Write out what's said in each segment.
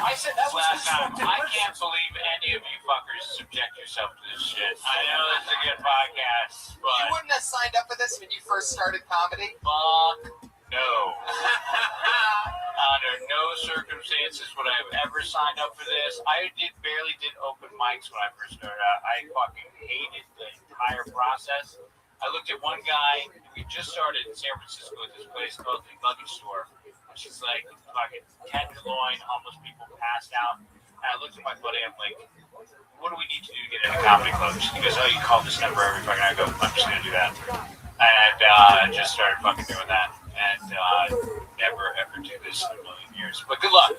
I said that last time. I can't believe any of you fuckers subject yourself to this shit. I know it's a good podcast, but you wouldn't have signed up for this when you first started comedy? Fuck no. Under no circumstances would I have ever signed up for this. I barely did open mics when I first started out. I fucking hated the entire process. I looked at one guy. We just started in San Francisco at this place called the Luggage Store. She's like fucking tenderloin, homeless people passed out. And I looked at my buddy, I'm like, what do we need to do to get into comedy clubs? He goes, oh, you call this number every fucking night. I go, I'm just going to do that. And I just started fucking doing that. And never, ever do this in a million years. But good luck.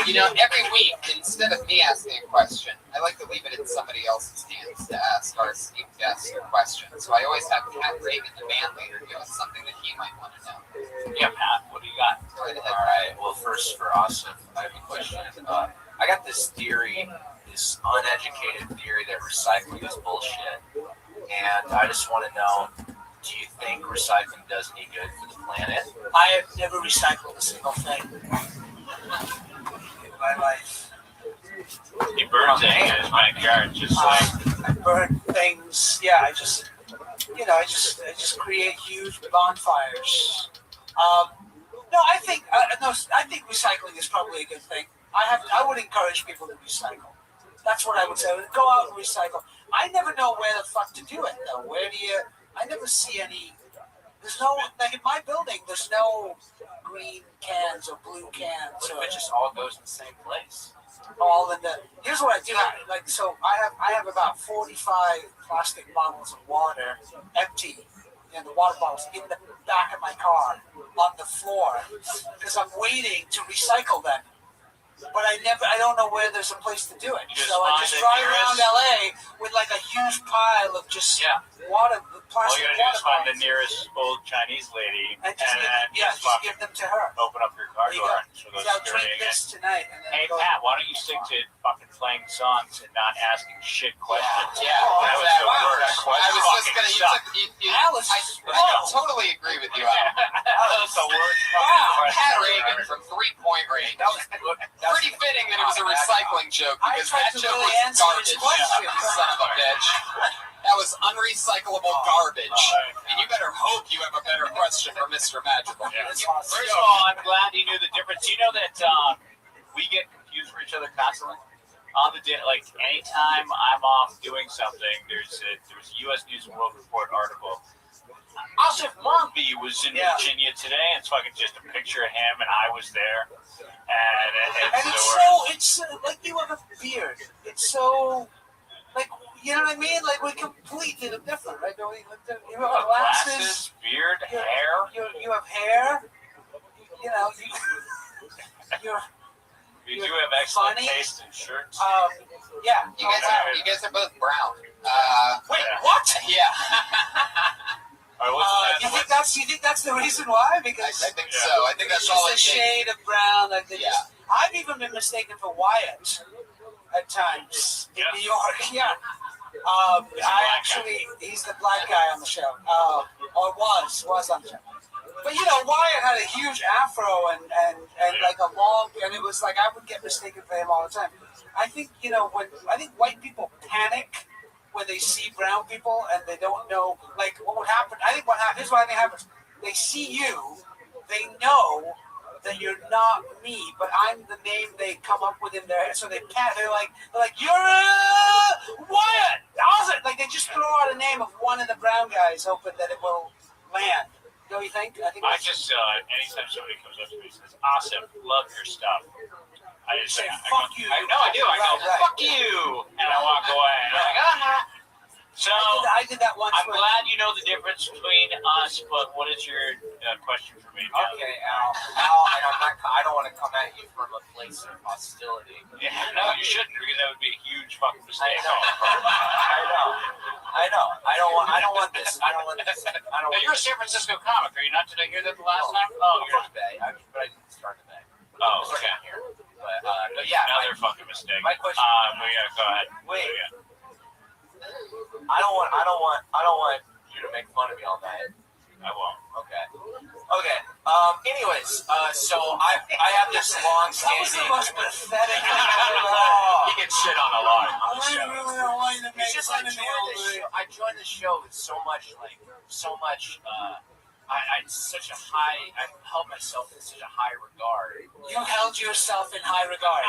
You know, every week, instead of me asking a question, I like to leave it in somebody else's hands to ask our esteemed guests a question. So I always have Pat Reagan, the band leader, give us something that he might want to know. Yeah, Pat, what do you got? All right. Well, first for Austin, I have a question. I got this theory, this uneducated theory that recycling is bullshit. And I just want to know, do you think recycling does any good for the planet? I have never recycled a single thing in my life. He burned things in his backyard, just like I burn things. Yeah, I just create huge bonfires. No, I think recycling is probably a good thing. I would encourage people to recycle. That's what I would say. Go out and recycle. I never know where the fuck to do it though. I never see any. There's no, like in my building, there's no green cans or blue cans. What if it just all goes in the same place? All in the. Here's what I do. I have about 45 plastic bottles of water empty, and the water bottles in the back of my car on the floor because I'm waiting to recycle them. But I don't know where there's a place to do it. So I just drive around LA with like a huge pile of just water, plastic water. All you gotta do is find the nearest old Chinese lady and just give them to her. Open up your car door and show those drink this tonight. And then hey Pat, why don't you stick to fucking playing songs and not asking shit questions? Yeah, that was the worst. I was just gonna. Alice, I totally agree with you, Al. That was the worst. Pat Reagan from 3-point range. That was pretty fitting that it was a recycling joke because that joke was garbage. Son of a bitch. That was unrecyclable garbage. And you better hope you have a better question for Mr. Magical. Yeah. First of all, I'm glad you knew the difference. You know that we get confused for each other constantly. On the day, like anytime I'm off doing something, there's a U.S. News and World Report article. Asif Mambi was in Virginia today, and it's fucking just a picture of him, and I was there. And it's like you have a beard. It's so, like, you know what I mean? Like, we're completely different, right? You have glasses, beard, hair. You have hair. You know, you do have excellent taste in shirts. Yeah. You guys are both brown. Wait, what? Yeah. You think that's the reason why? Because I think so. I think that's all. It's a shade of brown. I've even been mistaken for Wyatt at times in New York. Yeah. He's the black guy on the show. Or was on the show. But Wyatt had a huge afro and like a long, and it was like I would get mistaken for him all the time. I think I think white people panic when they see brown people and they don't know like what would happen. I think here's what I think happens. They see you, they know that you're not me, but I'm the name they come up with in their head. So they're like you're Wyatt. Awesome. Like they just throw out a name of one of the brown guys, hoping that it will land. Don't you think? I just anytime somebody comes up to me and says, "Awesome, love your stuff," I just say, "Fuck you." I do. I go, "Fuck you," and I walk away. And I'm like, So I did that once. I'm glad you know the difference between us. But what is your question for me? Okay, Al, and I don't want to come at you from a place of hostility. Yeah, no, you shouldn't, because that would be a huge fucking mistake. I know. I don't want this. Now, you're a San Francisco comic. Are you not? Did I hear that the last time? Oh, you're from Bay. But I didn't start in Bay. Oh, okay. Here. But yeah, another fucking mistake. My question. Go ahead. Wait. I don't want you to make fun of me all night. I won't. Okay. Anyways, so I have this long That was the standing. most pathetic thing He gets shit on a lot. I really don't want you to make It's just fun of me all day. I joined the show with so much. I held myself in such a high regard. You held yourself in high regard.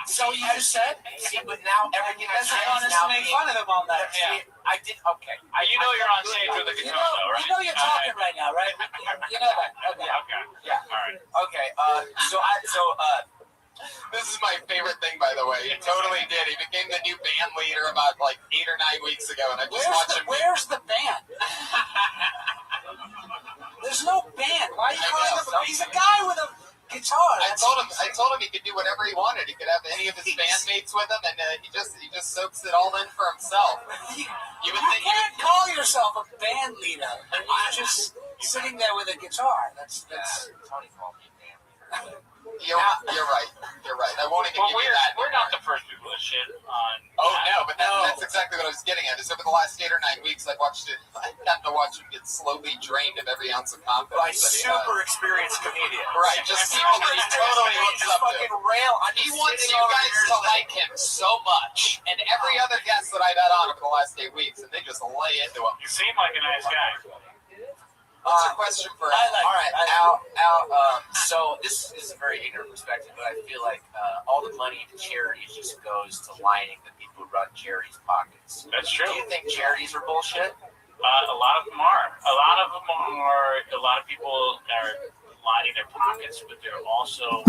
So you just said? See, but now everything I Doesn't say want is us now to make being. fun of them all night. See, I did okay. You know you're on stage with the guitar, though, right? You know you're talking right now, right? You know that. Okay. Okay. Yeah. All right. Okay. This is my favorite thing, by the way. He totally did. He became the new band leader about like 8 or 9 weeks ago, and I just watched him. Where's the band? There's no band. Why are you calling him? He's a guy with a guitar. I told him he could do whatever he wanted. He could have any of his bandmates with him, and he just soaks it all in for himself. You can't call yourself a band leader. You're just sitting there with a guitar. That's Tony called me band leader. You're right. I won't even give you that. We're not the first people to shit on. Oh no, but that's exactly what I was getting at. Is over the last 8 or 9 weeks, I've gotten to watch him get slowly drained of every ounce of confidence. By super experienced comedian. Right, just people that he totally looks up to. He wants you guys to like him so much, and every other guest that I've had on over the last 8 weeks, and they just lay into him. You seem like a nice guy. What's your question for us? All right, Al. So this is a very ignorant perspective, but I feel like all the money to charities just goes to lining the people who run charities' pockets. That's true. Do you think charities are bullshit? A lot of them are. A lot of people are lining their pockets, but they're also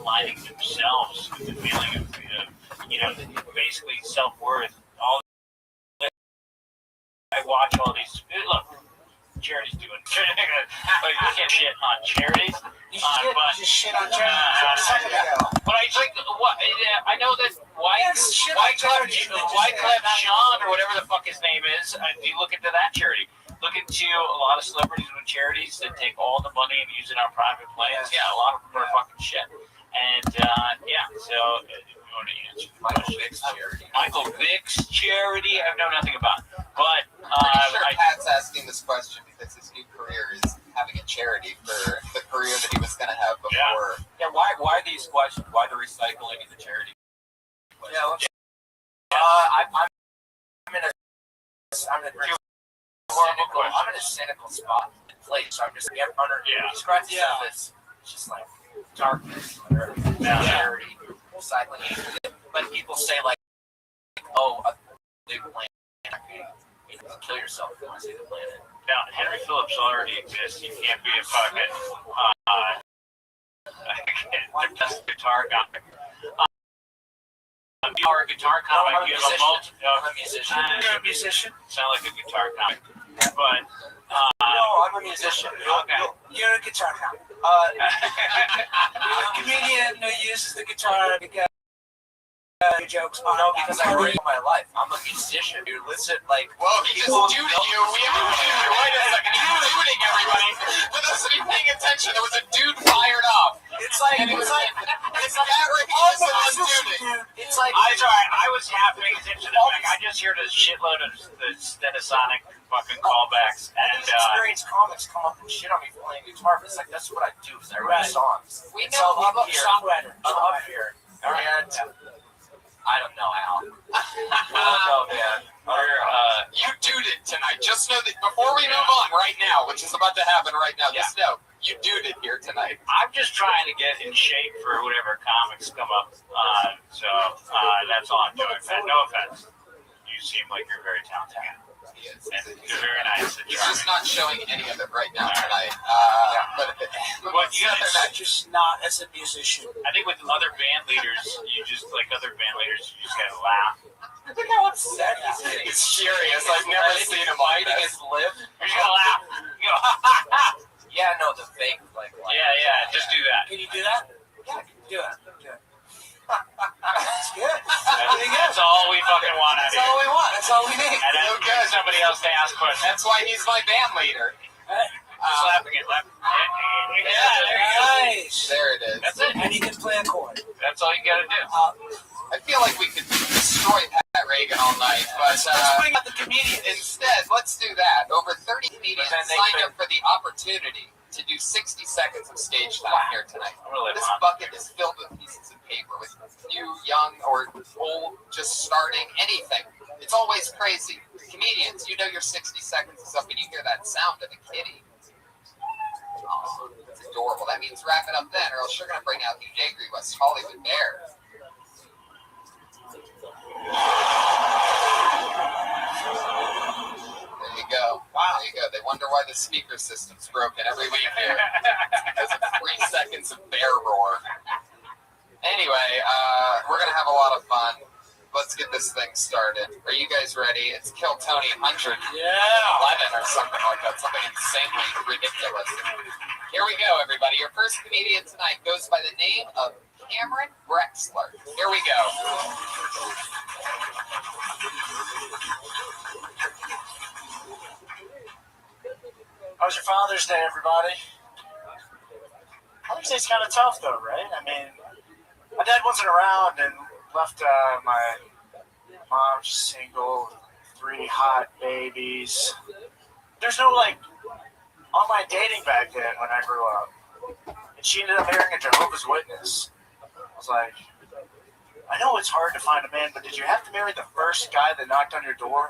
lining themselves with the feeling of, basically self-worth. I watch all these. Look, charities doing, but you can't shit on charities. You just shit on charities. But I think I know that Wyclef Jean or whatever the fuck his name is. You look into that charity. Look into a lot of celebrities with charities that take all the money and use it on private planes. Yeah, a lot of them are fucking shit. And so you want to answer the question. Michael Vick's charity, I know nothing about. But I'm pretty sure Pat's asking this question because his new career is having a charity for the career that he was going to have before. Yeah. Why these questions? Why the recycling and the charity? I'm in a cynical spot in place. So I'm just scratch the surface. It's just like darkness or charity, recycling. But people say like, oh, a big planet. You can kill yourself if you want to see the planet. Now, Henry Phillips already exists. You can't be a fucking guitar comic. You are a guitar comic. You have I'm a musician. You're a musician. Sound like a guitar comic, but no, I'm a musician. Okay. You're a guitar comic. You're a comedian who uses the guitar to get your jokes on. No, because I read my life. I'm a musician, dude. Listen, like, well, he just duded you. We have a dude. Wait a second. He's duding everybody. For those of you paying attention, there was a dude fired off. It's like that ridiculous on duding. It's like I'm sorry. I was half paying attention to that. I just heard a shitload of the Stenosonic fucking callbacks, and experienced comics come up and shit on me for playing guitar, but it's like that's what I do. Is I write songs. We It's know all I'm up here. here. Songwriter. I'm up here, and I don't know how. Oh man, You duded tonight. Just know that before we move on right now, which is about to happen right now, just know you duded here tonight. I'm just trying to get in shape for whatever comics come up. So that's all I'm doing. No offense. You seem like you're very talented. He is. And you're very nice and He's charming. just not showing any of it right now tonight. But You guys, Just not as a musician. I think with other band leaders, you just gotta laugh. look how upset he's furious. I've never seen him biting his lip. You're just gonna laugh. You go, ha ha ha. yeah, no, the fake like. Yeah, just do that. Can you do that? Yeah, do it. Do it. That's good. Pretty good. That's all we fucking want out That's here. all we want. That's all we need. And then So good. somebody else to ask questions. That's why he's my band leader. Slapping it left. Yeah, there you go. Nice. There it is. That's it. And he can play a chord. That's all you gotta do. I feel like we could destroy Pat Reagan all night, but Let's bring out the comedian. instead, let's do that. Over 30 comedians But then they signed could- up for the opportunity to do 60 seconds of stage time here tonight. I'm gonna live This on. bucket is filled with pieces of paper with new, young, or old, just starting, anything. It's always crazy. Comedians, you know your 60 seconds is up and you hear that sound of a kitty. Oh, it's adorable. That means wrap it up then, or else you're going to bring out the angry West Hollywood Bear. There you go. Wow. There you go. They wonder why the speaker system's broken every week here. Because of 3 seconds of bear roar. Anyway, we're going to have a lot of fun. Let's get this thing started. Are you guys ready? It's Kill Tony 111 or something like that. Something insanely ridiculous. Here we go, everybody. Your first comedian tonight goes by the name of Cameron Drexler. Here we go. How was your Father's Day, everybody? Father's Day's kind of tough, though, right? I mean, my dad wasn't around and left my mom single, 3 hot babies. There's no, online dating back then when I grew up. And she ended up marrying a Jehovah's Witness. I was like, I know it's hard to find a man, but did you have to marry the first guy that knocked on your door?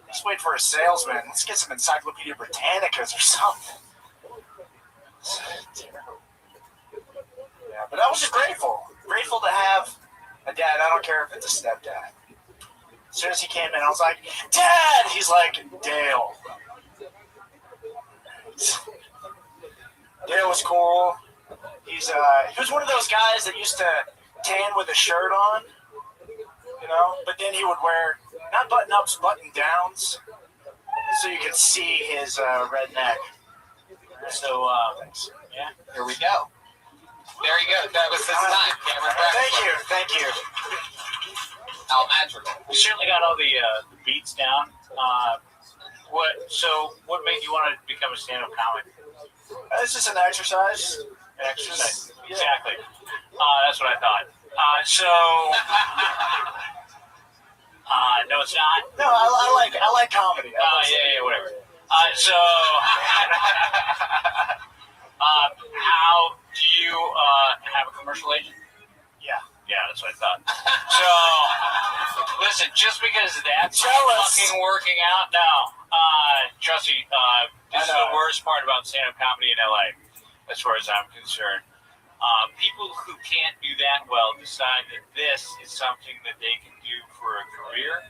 Just wait for a salesman. Let's get some Encyclopedia Britannicas or something. Yeah, but I was just grateful. Grateful to have a dad. I don't care if it's a stepdad. As soon as he came in, I was like, Dad! He's like, Dale. Dale was cool. He was one of those guys that used to tan with a shirt on, but then he would wear not button-ups, button-downs, so you could see his red neck. So, yeah. Here we go. There you go. That was his time. Cameron Drexler. Thank you. Al Madrigal. We certainly got all the beats down. What made you want to become a stand-up comic? It's just an exercise. Exercise. Exactly. That's what I thought. No, it's not. No, I like comedy. Yeah, whatever. How do you have a commercial agent? Yeah, that's what I thought. So, listen, just because that's fucking working out, trust me, this is the worst part about stand-up comedy in LA, as far as I'm concerned. People who can't do that well decide that this is something that they can do for a career,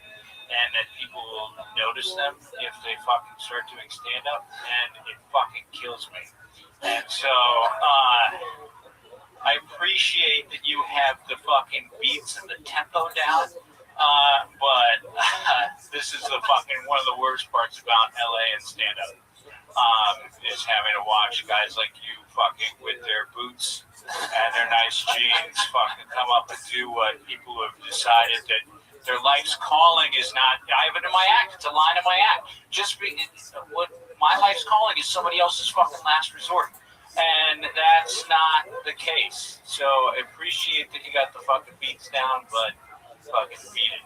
and that people will notice them if they fucking start doing stand-up, and it fucking kills me. And so, I appreciate that you have the fucking beats and the tempo down, but this is one of the worst parts about LA and stand-up, is having to watch guys like you fucking with their boots and their nice jeans fucking come up and do what people have decided that their life's calling is not. I have it in my act. It's a line in my act. What my life's calling is somebody else's fucking last resort. And that's not the case. So I appreciate that you got the fucking beats down, but fucking beat it.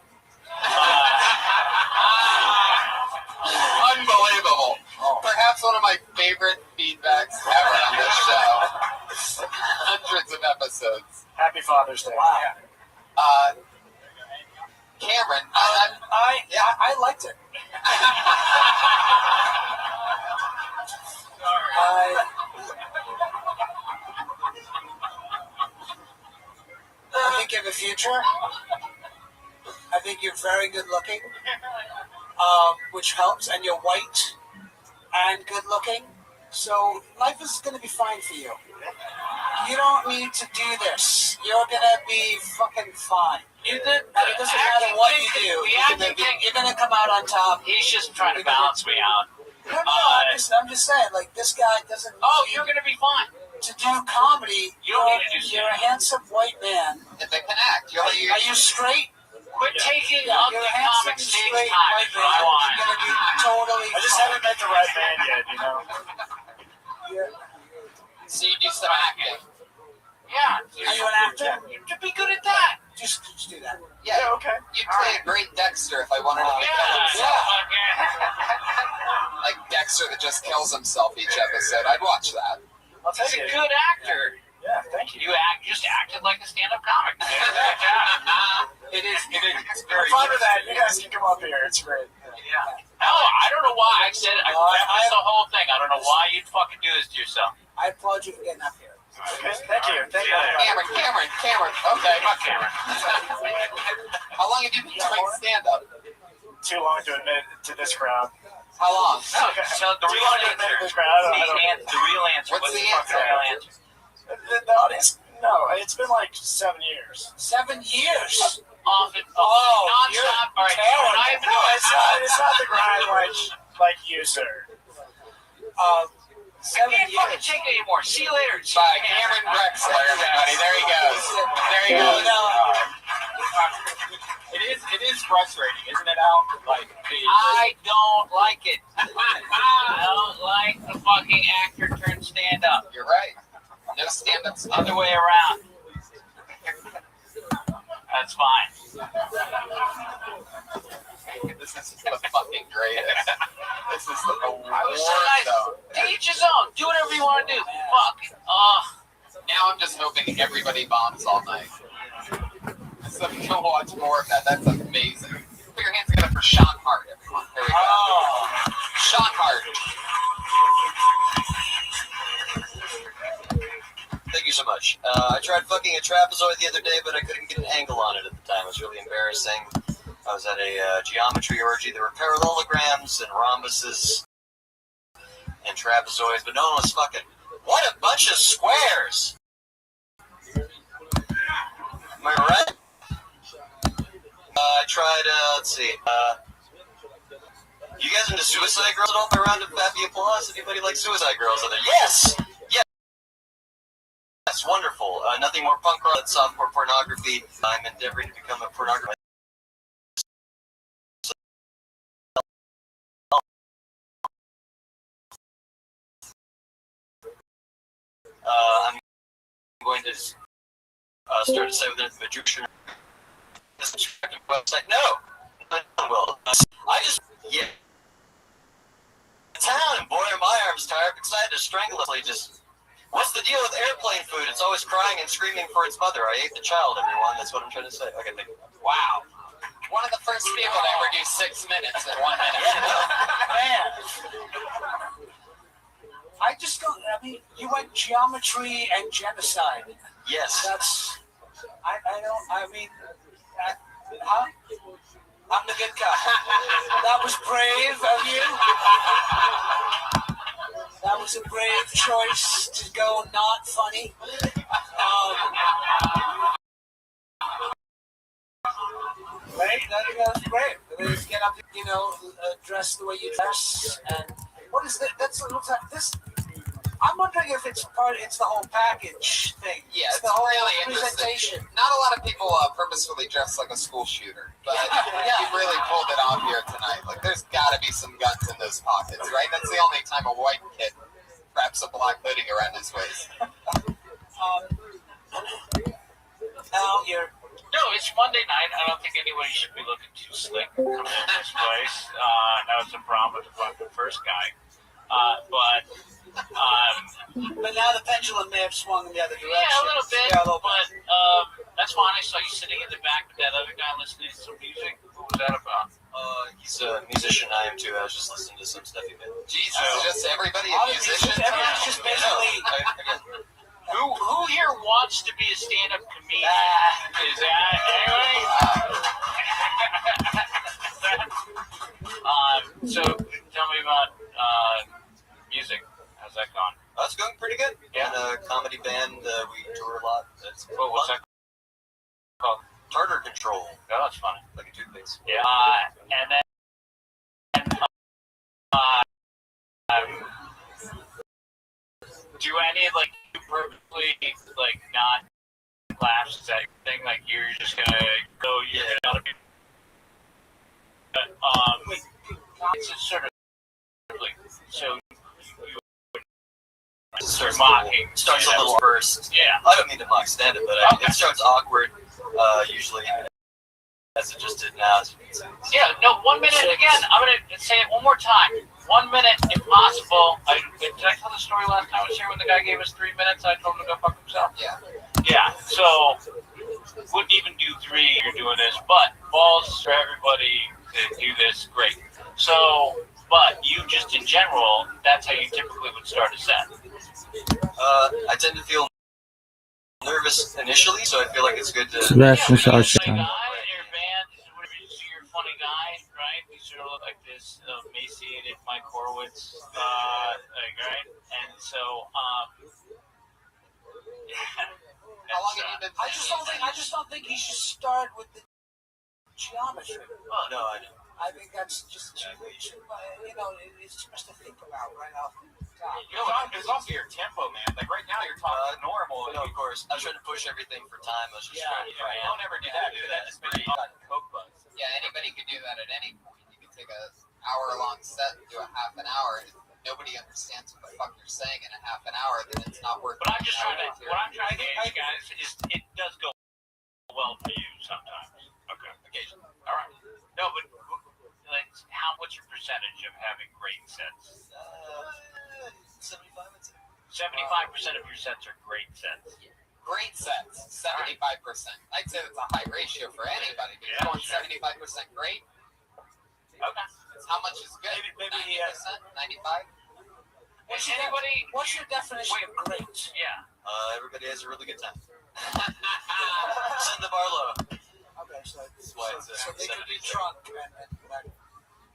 Unbelievable. Perhaps one of my favorite feedbacks ever on this show. Hundreds of episodes. Happy Father's Day. Wow. Cameron, I liked it. I think you have a future. I think you're very good looking, which helps, and you're white and good looking. So life is going to be fine for you. You don't need to do this. You're going to be fucking fine. It doesn't matter what you do. You're going to come out on top. He's just trying to balance me out. No, I'm just saying, like, this guy doesn't. Oh, you're going to be fine. To do comedy, You don't need to do you're a handsome white man. if they can act, Are you straight? Quit taking You're ugly a handsome, comics stage straight time. white That's man. what I want. You're gonna be totally. I just haven't met the right man yet, you know. so you do some acting. Yeah. Are you an actor? To be good at that. Just do that. Yeah, Okay. you'd play a great Dexter if I wanted to be like Dexter that just kills himself each episode. I'd watch that. I'll take He's a it. good actor. Yeah, thank you. You just acted like a stand-up comic. It is. It's I'm very. fine with that. You guys can come up here. It's great. Yeah. Oh, I don't know why I said I prefaced the whole thing. I don't know why you'd fucking do this to yourself. I applaud you for getting up here. Okay, thank you. Thank you. Cameron. Okay. Fuck Cameron. How long have you been doing stand-up? Too long to admit to this crowd. How long? No, so the Too real long to admit to answer. this crowd. The real answer. What's the fuck answer? real answer? The audience? No, it's been like 7 years. 7 years. Often, you're non-stop. All right, terrible. when I have No, it's not the grind like you, sir. 7 I can't fucking years. take it anymore. See you later. By Cameron Drexler, everybody. There he goes. There he goes. It is frustrating, isn't it, Al? Like I don't like it. I don't like the fucking actor turned stand-up. You're right. No stand-ups. Other way around. That's fine. This is the fucking greatest. This is the worst, So nice. though. To each his own. Do whatever you want to do. Fuck. Now I'm just hoping everybody bombs all night. So we can watch more of that. That's amazing. Put your hands together for Sean Hart, everyone. There we go. Sean Hart. Thank you so much. I tried fucking a trapezoid the other day, but I couldn't get an angle on it at the time. It was really embarrassing. I was at a geometry orgy. There were parallelograms and rhombuses and trapezoids, but no one was fucking. What a bunch of squares! Am I right? I tried, let's see. You guys into Suicide Girls at all? They're around to happy applause. Anybody like Suicide Girls out there? Yes! Yes, wonderful. Nothing more punk rock than softcore pornography. I'm endeavoring to become a pornography. I'm going to start a site with an Egyptian website. No, well, I just town and boy are my arms tired because I had to strangle it. Just what's the deal with airplane food? It's always crying and screaming for its mother. I ate the child, everyone. That's what I'm trying to say. Okay, thank you. Wow. One of the first people to ever do 6 minutes in 1 minute. Man. I just don't. I mean, you went geometry and genocide. Yes. That's. I don't. I mean, huh? I'm the good guy. That was brave of you. That was a brave choice to go not funny. Right? That was brave. Just get up, dress the way you dress. And what is that? That's what looks like this. I'm wondering if it's the whole package thing. Yeah, it's it's the whole really presentation. interesting. Not a lot of people purposefully dress like a school shooter, but you really pulled it off here tonight. Like, there's got to be some guns in those pockets, right? That's the only time a white kid wraps a black hoodie around his waist. Now you're. No, it's it's Monday night. I don't think anybody should be looking too slick coming in this place. That was a problem with the fucking first guy. But now the pendulum may have swung in the other direction. yeah, a little bit. Yeah, a little but that's fine. I saw you sitting in the back with that other guy listening to some music. What was that about? He's a musician. I am too. I was just listening to some stuff he made. Jesus, just everybody a musician. Everyone's just basically. Who here wants to be a stand-up comedian? Is that anyway? So tell me about music. How's that going? That's going pretty good. Yeah. In a comedy band, we tour a lot. That's What's that called? Tartar Control, Oh, that's funny. like a toothpaste. Yeah. And then do any like you purposely like not laughs? Is that your thing? Like you're just gonna go? You're gonna be. It's a sort of like so. Start mocking. Starts a little first. Yeah. I don't mean to mock stand-up, but it starts awkward, usually, as it just did now. Yeah, no, 1 minute again. I'm going to say it one more time. 1 minute, if possible. Did I tell the story last time I was here when the guy gave us 3 minutes? I told him to go fuck himself? Yeah. Yeah, so wouldn't even do 3. You're doing this, but balls for everybody to do this. Great. So, but you just in general, that's how you typically would start a set. I tend to feel nervous initially, so I feel like it's good to. Sebastian You're a Sarshan. funny guy in your band, whatever you see, you're a funny guy, right? You sort of look like this emaciated Mike Horowitz, right? And so, How long have you been I just don't think he should start with the geometry. oh, No, I don't. I think that's just too much. It's too much to think about right off. It's also your tempo, man. Like right now, you're talking normal. No, of course. I was trying to push everything for time. I was just trying to Don't ever do that, dude. That's pretty coke buzz. Yeah, anybody could do that at any point. You can take an hour-long set and do a half an hour. And if nobody understands what the fuck you're saying in a half an hour, then it's not worth. but I'm just trying to, what I'm trying to get you guys is it does go well for you sometimes. Okay, occasionally. All right. No, but like, what's your percentage of having great sets? 75, I'd say. 75% of your sets are great sets. Great sets, 75%. I'd say that's a high ratio for anybody. But Yeah, going sure. 75% great. Okay. How much is good? Maybe 90%, 95. What's your definition of great? Yeah. Everybody has a really good time. Send the bar low. Okay, so they could be 70. drunk.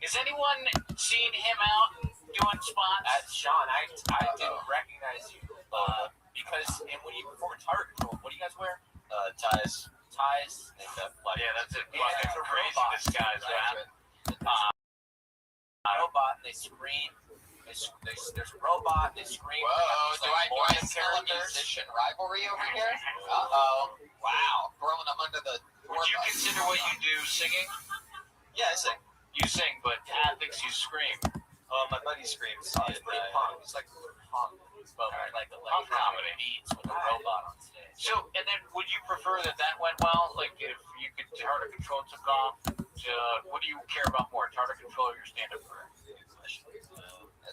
Is anyone seeing him out doing spots? Sean, I didn't recognize you because when you perform Tartar Control, what do you guys wear? Ties. Ties. Yeah, that's it. Yeah, Fucking it's a crazy robot. disguise, man. Robot, and they scream. There's a robot, and they scream. Whoa, do I Morgan smell a characters. musician rivalry over here? Uh-oh. Wow. Throwing them under the door Would you bus. consider what you do singing? Yeah, I sing. You sing, but Tad thinks you scream. My buddy screams. It's pretty punk. It's like punk. But like the Punk comedy. beats with a robot on stage. So, and then would you prefer that went well? Like, if you could, Tartar Control took off, what do you care about more, Tartar Control or your stand-up career?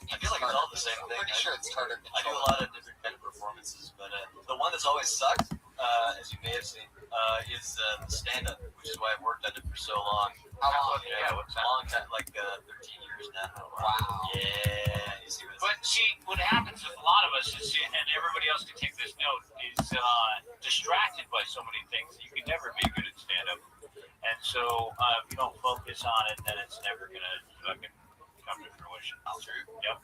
I feel like it's all the same I'm thing. pretty sure it's Tartar I do a Control. lot of different kind of performances, but the one that's always sucked, as you may have seen, is the stand-up, which is why I've worked on it for so long. How long? Yeah, what's that? A long time, like 13 years now. Wow. Yeah, you see what But see, what happens with a lot of us is, and everybody else can take this note, is distracted by so many things. You can never be good at stand-up. And so if you don't focus on it, then it's never going to fucking come to fruition. True. Yep.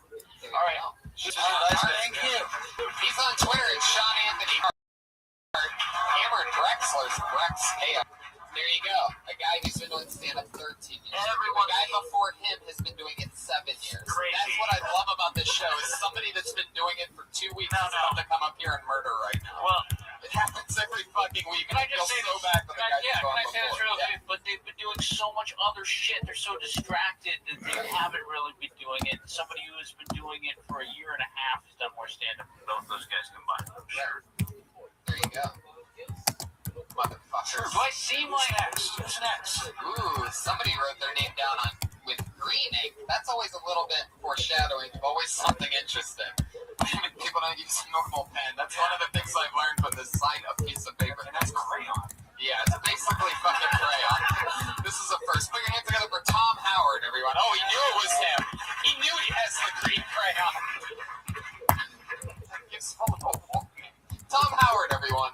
There you All right. go. Thank you. He's on Twitter at Sean Anthony Hart. Hammer Drexler's Brex. Hey, there you go. A guy who's been doing stand-up 13 years. Everyone- The guy before him has been doing it 7 years. Crazy. That's what I love about this show is somebody that's been doing it for 2 weeks is about to come up here and murder right now. Well, It happens every fucking week. can I I feel just say so this? bad for the guy Yeah, who's can gone I say this before. real Yeah. quick? But they've been doing so much other shit. They're so distracted that they haven't really been doing it. Somebody who has been doing it for a year and a half has done more stand-up than both those guys combined. I'm sure. There you go. Motherfucker. Do I see seem Who's like next? Who's next? Ooh, somebody wrote their name down with green ink. That's always a little bit foreshadowing. Always something interesting. People don't use a normal pen. That's one of the things I've learned from this side of piece of paper. And that's crayon. Yeah, it's basically fucking crayon. This is a first. Put your hands together for Tom Howard, everyone. Oh, he knew it was him. He knew he has the green crayon. Tom Howard, everyone.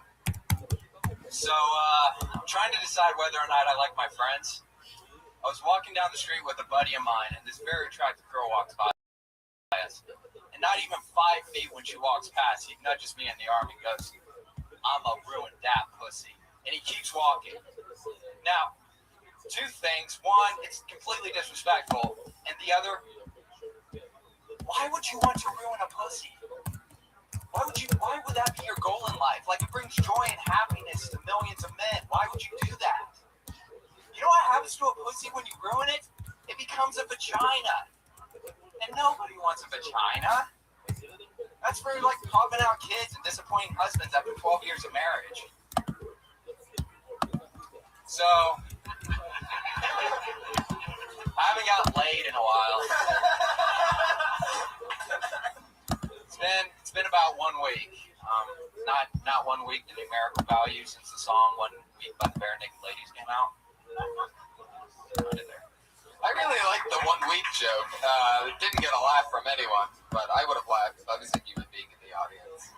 So, I'm trying to decide whether or not I like my friends. I was walking down the street with a buddy of mine, and this very attractive girl walks by us. And not even 5 feet when she walks past, he nudges me in the arm and goes, "I'm a ruined that pussy." And he keeps walking. Now, 2 things. One, it's completely disrespectful. And the other, why would you want to ruin a pussy? Why would that be your goal in life? Like, it brings joy and happiness to millions of men. Why would you do that? You know what happens to a pussy when you ruin it? It becomes a vagina. And nobody wants a vagina. That's for, like, popping out kids and disappointing husbands after 12 years of marriage. So, I haven't gotten laid in a while. It's been about 1 week. Not 1 week, the numerical value since the song "1 Week" by the Bare Naked Ladies came out. I really like the 1 week joke. It didn't get a laugh from anyone, but I would have laughed if I was a human being in the audience.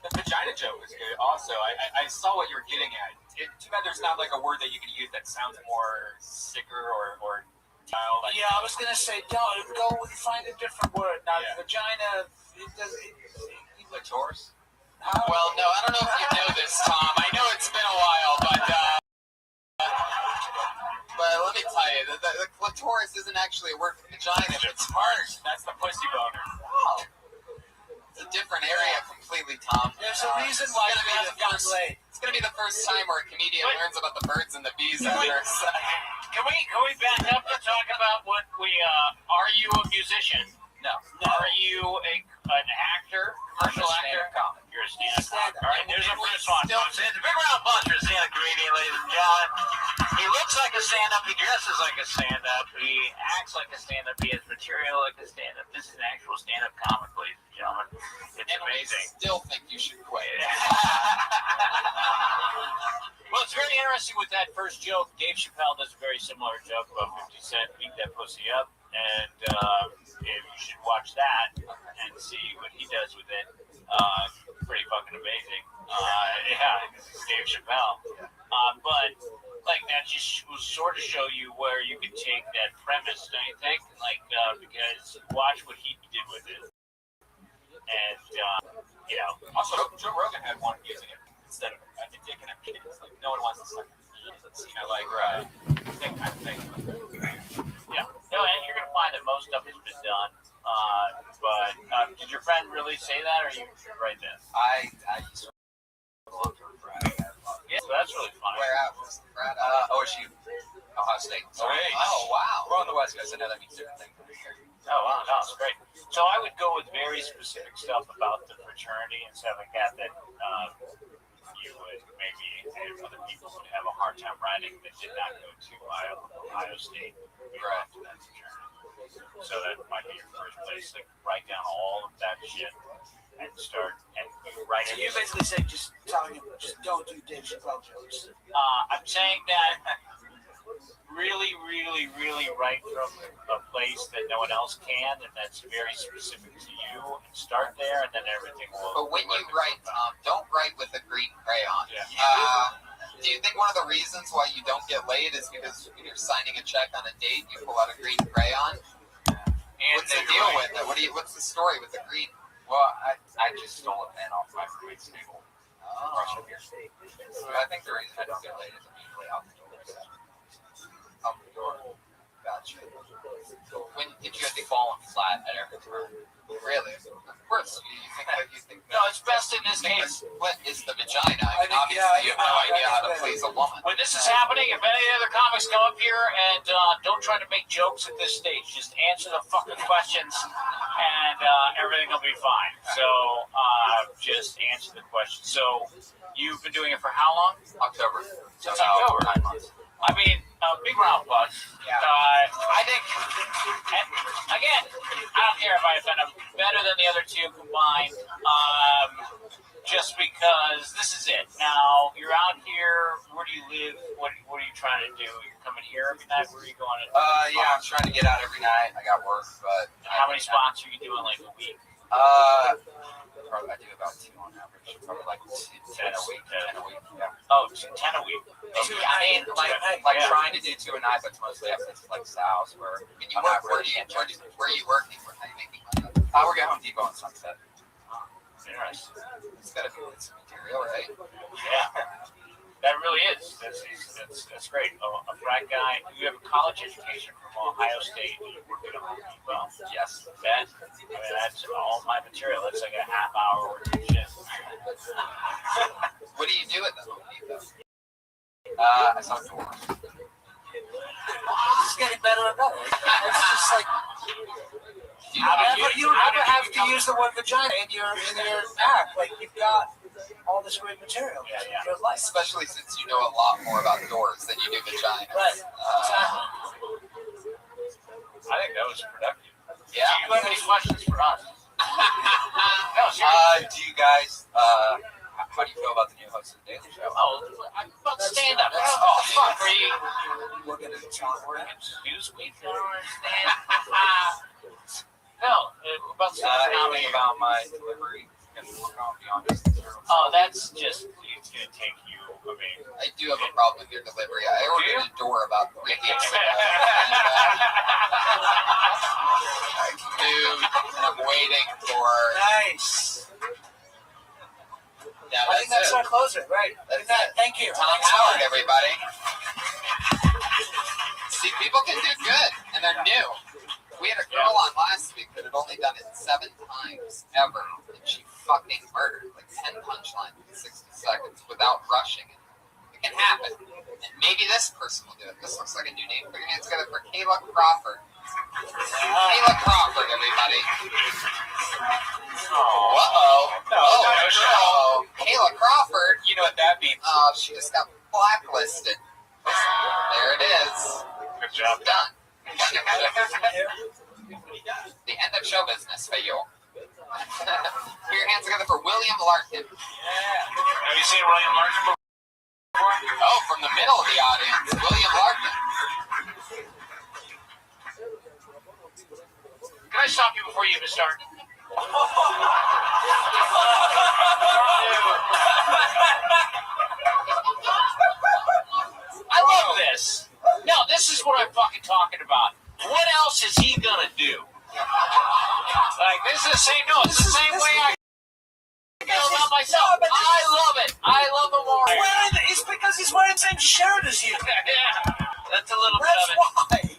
The vagina joke was good. Also, I saw what you were getting at. Too bad there's not like a word that you can use that sounds more sicker or like, Yeah, I was gonna say, go find a different word. Now, Yeah. vagina, it does. Clitoris? Well, no, I don't know if you know this, Tom. I know it's been a while, but let me tell you, the clitoris isn't actually a word for vagina. It's smart. that's the pussy boner. Oh. It's a different area completely, Tom. There's a reason why you haven't gotten laid. It's going to be the first time where a comedian learns about the birds and the bees after a second. Can we back up and talk about what are you a musician? No. Are you an actor, commercial actor? You're a stand-up comic. All right, there's our first one. It's a big round of applause for a stand-up comedian, ladies and gentlemen. He looks like a stand-up. He dresses like a stand-up. He acts like a stand-up. He has material like a stand-up. This is an actual stand-up comic, ladies and gentlemen. It's And we amazing. still think you should quit. Well, it's very interesting with that first joke. Dave Chappelle does a very similar joke about 50 Cent, beat that pussy up. And you should watch that and see what he does with it. Pretty fucking amazing. Yeah, Dave Chappelle. But like that just will sort of show you where you can take that premise, don't you think? Like because watch what he did with it. And Also, Joe Rogan had one using it instead of taking a kids. Like, no one wants to suck. Same kind of thing. yeah. No, and you're gonna find that most stuff has been done. But did your friend really say that, or you write that? I used to love her Friday. Yeah, so that's really funny. Where at? Was the frat? OSU, Ohio State. Great. Oh, wow. We're on the West Coast. I know that means different things. Oh wow, no, it's great. So I would go with very specific stuff about the fraternity and stuff like that you would maybe other people would have a hard time writing that did not go to Ohio State. Right. To that fraternity. So that might be your first place. Like write down all of that shit and start and write So it. you basically said just telling him, just don't do Dave Chappelle jokes. I'm saying that really, really, really write from a place that no one else can, and that's very specific to you. And start there, and then everything will. But when you write, Tom, don't write with a green crayon. Yeah. Do you think one of the reasons why you don't get laid is because when you're signing a check on a date, you pull out a green crayon? What's the deal with it? What's the story with the green? Well, I just stole a pen off my roommate's table. Oh. So I think the reason I don't get laid is immediately out the door. Out the door. Gotcha. When did you have to fall flat at every turn? Really? Of course. You think that you think No, it's best in this case. What is the vagina? I mean, I think, obviously, yeah, you have no idea how to please a woman. When this is happening, if any other comics come up here and don't try to make jokes at this stage, just answer the fucking questions and everything will be fine. So just answer the questions. So you've been doing it for how long? October. So Since October. 9 months. I mean, big round of applause. Yeah. I think, and again, I don't care if I've been better than the other two combined, just because this is it. Now, you're out here, where do you live? What are you trying to do? You're coming here every night? Where are you going? Yeah, I'm trying to get out every night. I got work, but How many spots are you doing like a week? Probably I do about 2 on average. Probably like 10 a week. 10 a week. Yeah. Oh, 10 a week. I mean, like trying to do 2 a night, but it's mostly up to like South where When you work, where are you working? How are you making money? I work at Home Depot in Sunset. Interesting. It's gotta be good material, right? Yeah. That really is. That's great. A frat guy. You have a college education from Ohio State. You work at a Home Depot. Yes. That, I mean, that's all my material. It's like a half hour worth of shit. What do you do at the Home Depot? I saw doors. It's getting better and better. It's just like you never have to use the word vagina in your act. Like you've got all this great material. Yeah, yeah. Your life. Especially since you know a lot more about doors than you do vagina. Right. I think that was productive. Yeah. Do you have any questions for us? No, seriously. Do you guys, how do you feel about the new host of the Daily Show? Oh, I'm about stand up. That's- Oh, fuck. Are you Looking at the top right. Newsweek? I don't understand. No, about stand up comedy. Anything about my delivery? I'll be honest. Oh, that's just, it's going to take you, I mean. I do have a problem with your delivery. I ordered a door about 3 weeks ago. Dude, and I'm waiting for. Nice. Yeah, I think that's our closer, right? That's Good night. it. Thank you. Tom Thanks, Howard, Howard. everybody. See, people can do good, and they're new. We had a girl on last week that had only done it 7 times ever, and she fucking murdered like 10 punchlines in 60 seconds without rushing it. It can happen, and maybe this person will do it. This looks like a new name. Put your hands together for Kayla Crawford. Kayla Crawford, everybody. Uh-oh. No. Kayla Crawford. You know what that means. Oh, she just got blacklisted. There it is. Good job. Done. The end of show business for you. Put your hands together for William Larkin. Have you seen William Larkin before? Oh, from the middle of the audience, William Larkin. Can I stop you before you even start? I love this. No, this is what I'm fucking talking about. What else is he gonna do? Like, this is the same, no, it's the same way I feel about myself. I love it. I love him more. It's because he's wearing the same shirt as you. Yeah, that's a little bit That's of it. why.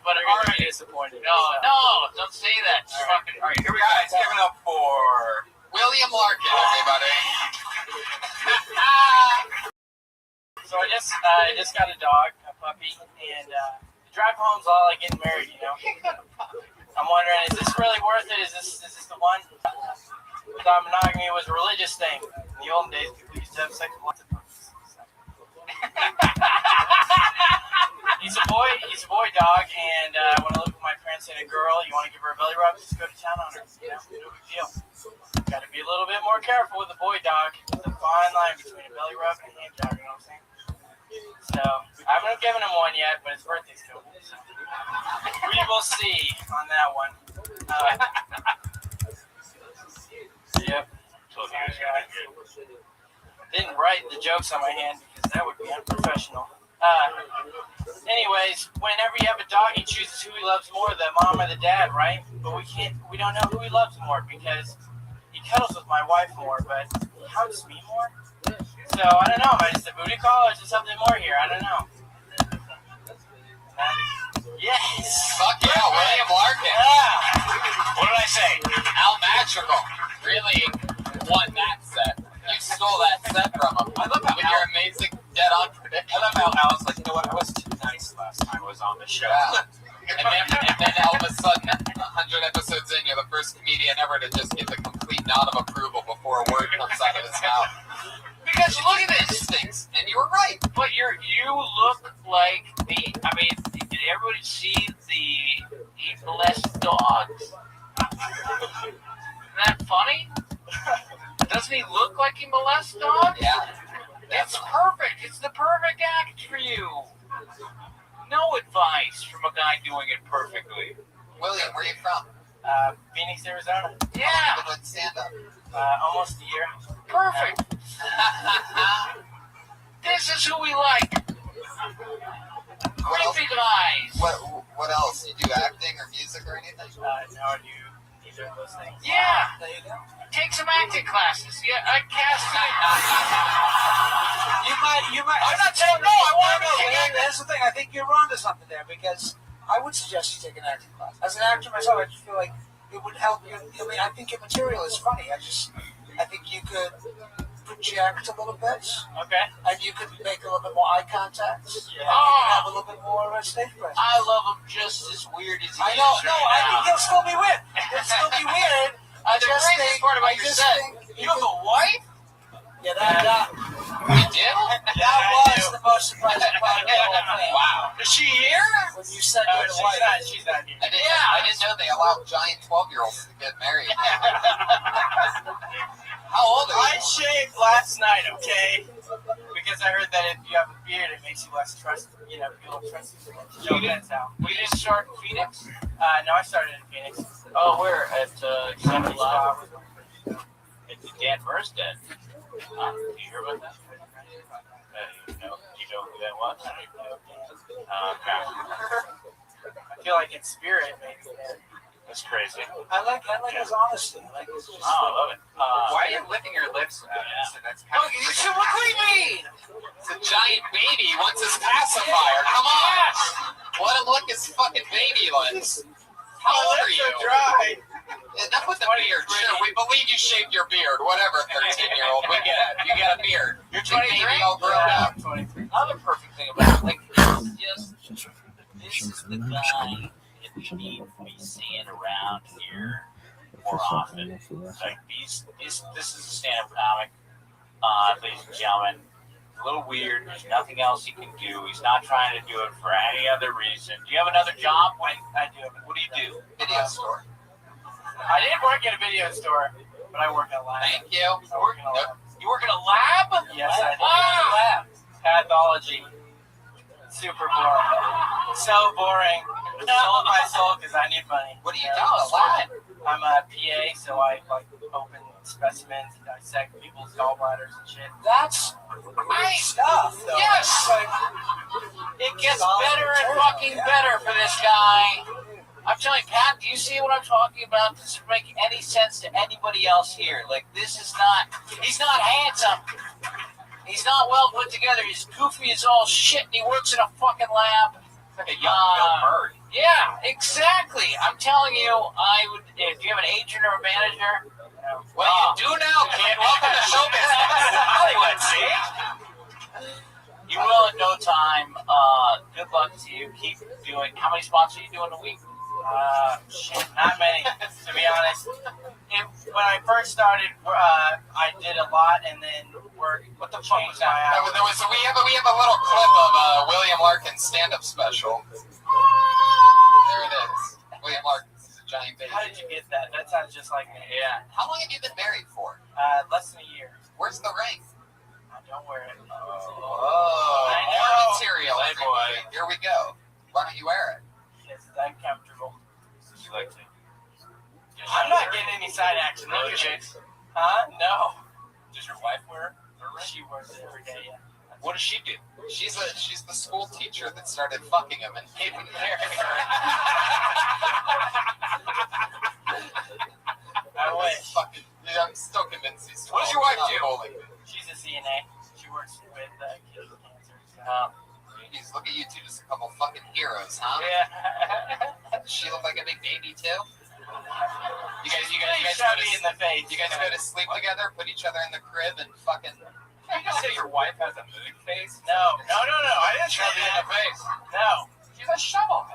But You're all gonna be right. disappointed. No, don't say that. Just fucking, all right, here we go. Guys, give it up for William Larkin, everybody. So I just got a dog, a puppy, and the drive home's all like getting married, you know. I'm wondering, is this really worth it? Is this the one? I thought monogamy was a religious thing. In the olden days, people used to have sex with lots of puppies. He's a boy dog, and when I look at my parents and a girl, you want to give her a belly rub, just go to town on her. You know, no big deal. Got to be a little bit more careful with a boy dog. There's a fine line between a belly rub and a hand job, you know what I'm saying? So, I haven't given him one yet, but his birthday's coming. So. We will see on that one. Yep. Didn't write the jokes on my hand because that would be unprofessional. Anyways, whenever you have a dog, he chooses who he loves more, the mom or the dad, right? But we don't know who he loves more because he cuddles with my wife more, but he hugs me more. So, I don't know, am I just a booty call or is there something more here? I don't know. Yes! Fuck yeah, William Larkin. Yeah! What did I say? Al Magical. Really won that set. You stole that set from him. I love how with your amazing dead-on prediction. I love how Al's like, you know what? I was too nice last time I was on the show. Yeah. And then all of a sudden, 100 episodes in, you're the first comedian ever to just get the complete nod of approval before a word comes out of his mouth. Because look at this. Instincts, and you were right. But you look like the. I mean, did everybody see he molested dogs? Isn't that funny? Doesn't he look like he molests dogs? Yeah. It's perfect. It's the perfect act for you. No advice from a guy doing it perfectly. William, where are you from? Phoenix, Arizona. Yeah, Been doing stand-up. Almost a year. perfect. This is who we like. What else? Creepy guys. What else? You do acting or music or anything? No, I do either of those things. Yeah. There you go. Take some acting classes. Yeah, I cast You might. I'm not saying no. I want to take acting. That's the thing. I think you're onto something there because I would suggest you take an acting class. As an actor myself, I just feel like it would help you. I mean, I think your material is funny. I think you could project a little bit, Okay. and you could make a little bit more eye contact. Yeah. And you could have a little bit more stage presence. I love him just as weird as he I is know. right No, I now. think he'll still be weird. He'll still be weird. The craziest part about your set, you have a wife? Yeah, that You do? was the most surprising part of the whole thing. Wow. Is she here? When you said No, you had a wife. she's not here. I didn't know they allowed giant 12-year-olds to get married. How old are I you? shaved last night, okay? Because I heard that if you have a beard, it makes you less trusted. You know, feel trusted. So that's how. We didn't start in Phoenix. No, I started in Phoenix. Oh, where? At 7 Live? Wow. At Dan Burstead. Did you hear about that? Do you know who that was? Okay. I feel like in spirit, maybe. That's crazy. I like his honesty. I like his just. Oh, I love it. Why are you licking your lips? That's kind of You should look what you mean. It's a giant baby. He wants his pacifier. Come on. Let him lick his fucking baby lips. How old are you? Dry. Enough with the beard. Sure, we believe you shaved your beard. Whatever, 13-year-old. We get it. You got a beard. You're Big baby 23? all grown up. 23. Another perfect thing about it, like, this is the guy that we need to be seeing around here more often. Like, this is a stand-up comic, ladies and gentlemen. A little weird. There's nothing else he can do. He's not trying to do it for any other reason. Do you have another job? I do. What do you do? Video store. I didn't work at a video store, but I work at a lab. Thank you. I work in a lab. You work in a lab? Yes, I do. Wow. Pathology. Super boring. So boring. Sold my soul because I need money. What do you do in the lab? I'm a PA, so I open specimens and dissect people's gallbladders and shit. That's great stuff. Though. Yes. It gets better and fucking better for this guy. I'm telling you, Pat, do you see what I'm talking about? Does it make any sense to anybody else here? Like, he's not handsome. He's not well put together. He's goofy as all shit, and he works in a fucking lab. Like a young Bill Murray. Yeah, exactly. I'm telling you, I would, if you have an agent or a manager. Well, you do now, kid. Welcome to show business. Hollywood, see? You will in no time. Good luck to you. Keep doing. How many spots are you doing a week? Shit, not many, to be honest. When I first started, I did a lot, and then work. What the fuck was that? We have a little clip of William Larkin's stand-up special. There it is. William Larkin is a giant baby. How did you get that? That sounds just like me. Yeah. How long have you been married for? Less than a year. Where's the ring? I don't wear it. Oh, I know. more material. Playboy. Here we go. Why don't you wear it? It's uncomfortable. You like to? I'm not getting any side action. Look at it. Huh? No. Does your wife wear her ring? She wears it every day, yeah. What does she do? She's the school teacher that started fucking him and made him marry her. I wish. Fucking, I'm still convinced he's 12. What does your wife do? Bowling. She's a CNA. She works with kids with cancer. So. Jeez, look at you two, just a couple fucking heroes, huh? Yeah. Does she look like a big baby too? You guys Shove me in the face. You guys go to sleep together, put each other in the crib, and fucking. Did you just say your wife has a moon face? No. I didn't say Shove you in that. the face. No. She's a shovel.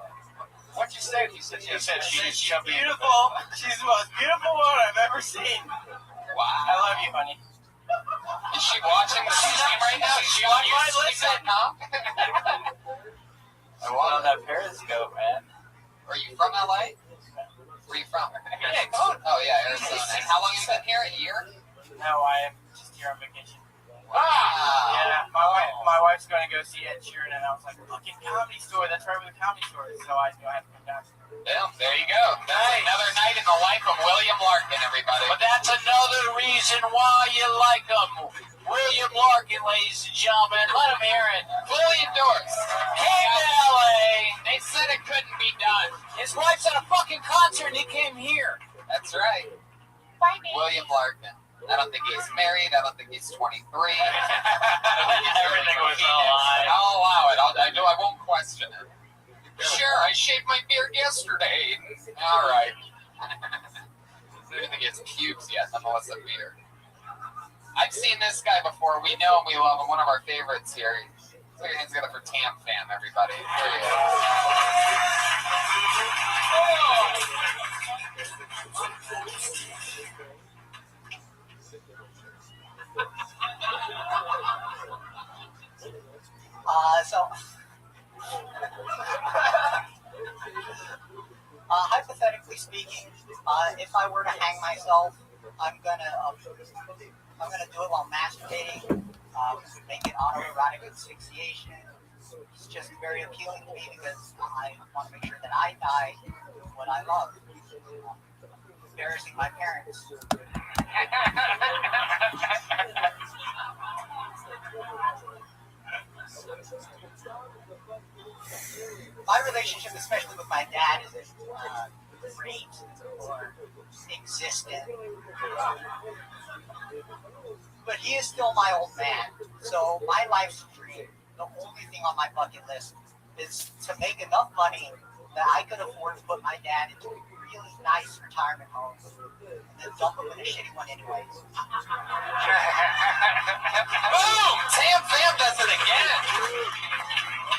What'd you say? You said she just shoved me in the face. Beautiful. She's the most beautiful woman I've ever seen. Wow. I love you, honey. Is she watching the stream right now? Is she on YouTube.com? I want on that Periscope, man. Are you from LA? Where are you from? Oh yeah, Arizona. And how long have you been here? A year? No, I am just here on vacation. Wow. Yeah, my wife's going to go see Ed Sheeran, and I was like, fucking Comedy Store. That's right where the Comedy Store is. So I knew I had to come down. Yeah, there you go. That's another night in the life of William Larkin, everybody. But that's another reason why you like him. William Larkin, ladies and gentlemen. Let him hear it. Fully endorsed. Came to LA. They said it couldn't be done. His wife's at a fucking concert and he came here. That's right. William Larkin. I don't think he's married. I don't think he's 23. Everything was a lie. I'll allow it. I won't question it. Sure, I shaved my beard yesterday. All right. I don't even think he has pubes yet, unless a beard. I've seen this guy before. We know him. We love him. One of our favorites here. Put your hands together for Tam Fam, everybody. There you go. Hypothetically speaking, if I were to hang myself, I'm gonna do it while masturbating. Make it autoerotic asphyxiation. It's just very appealing to me because I want to make sure that I die doing what I love. Embarrassing my parents. My relationship, especially with my dad, isn't great or existent. But he is still my old man. So my life's dream, the only thing on my bucket list, is to make enough money that I could afford to put my dad into a really nice retirement home and then dump him in a shitty one anyways. Boom! Tam Fam does it again.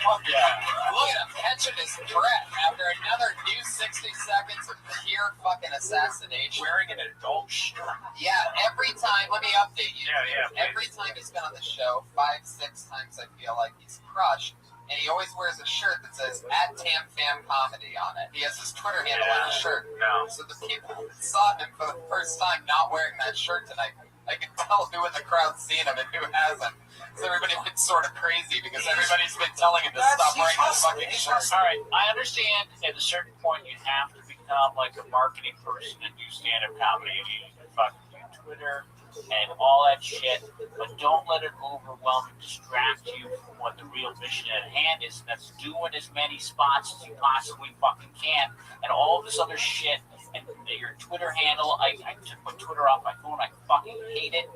Fuck yeah. Look at him catching his breath after another new 60 seconds of pure fucking assassination. Wearing an adult shirt. Yeah, every time, let me update you. Yeah, Every time he's been on the show, 5-6 times I feel like he's crushed. And he always wears a shirt that says @TamFamComedy on it. He has his Twitter handle on his shirt. No. So the people that saw him for the first time not wearing that shirt tonight, I can tell who in the crowd's seen him and who hasn't. So everybody went sort of crazy because everybody's been telling him to stop wearing the fucking shirt. All right, I understand at a certain point you have to become like a marketing person and do stand-up comedy. You fucking do Twitter and all that shit, but don't let it overwhelm and distract you from what the real mission at hand is, and that's doing as many spots as you possibly fucking can, and all this other shit, and your Twitter handle, I took my Twitter off my phone, I fucking hate it,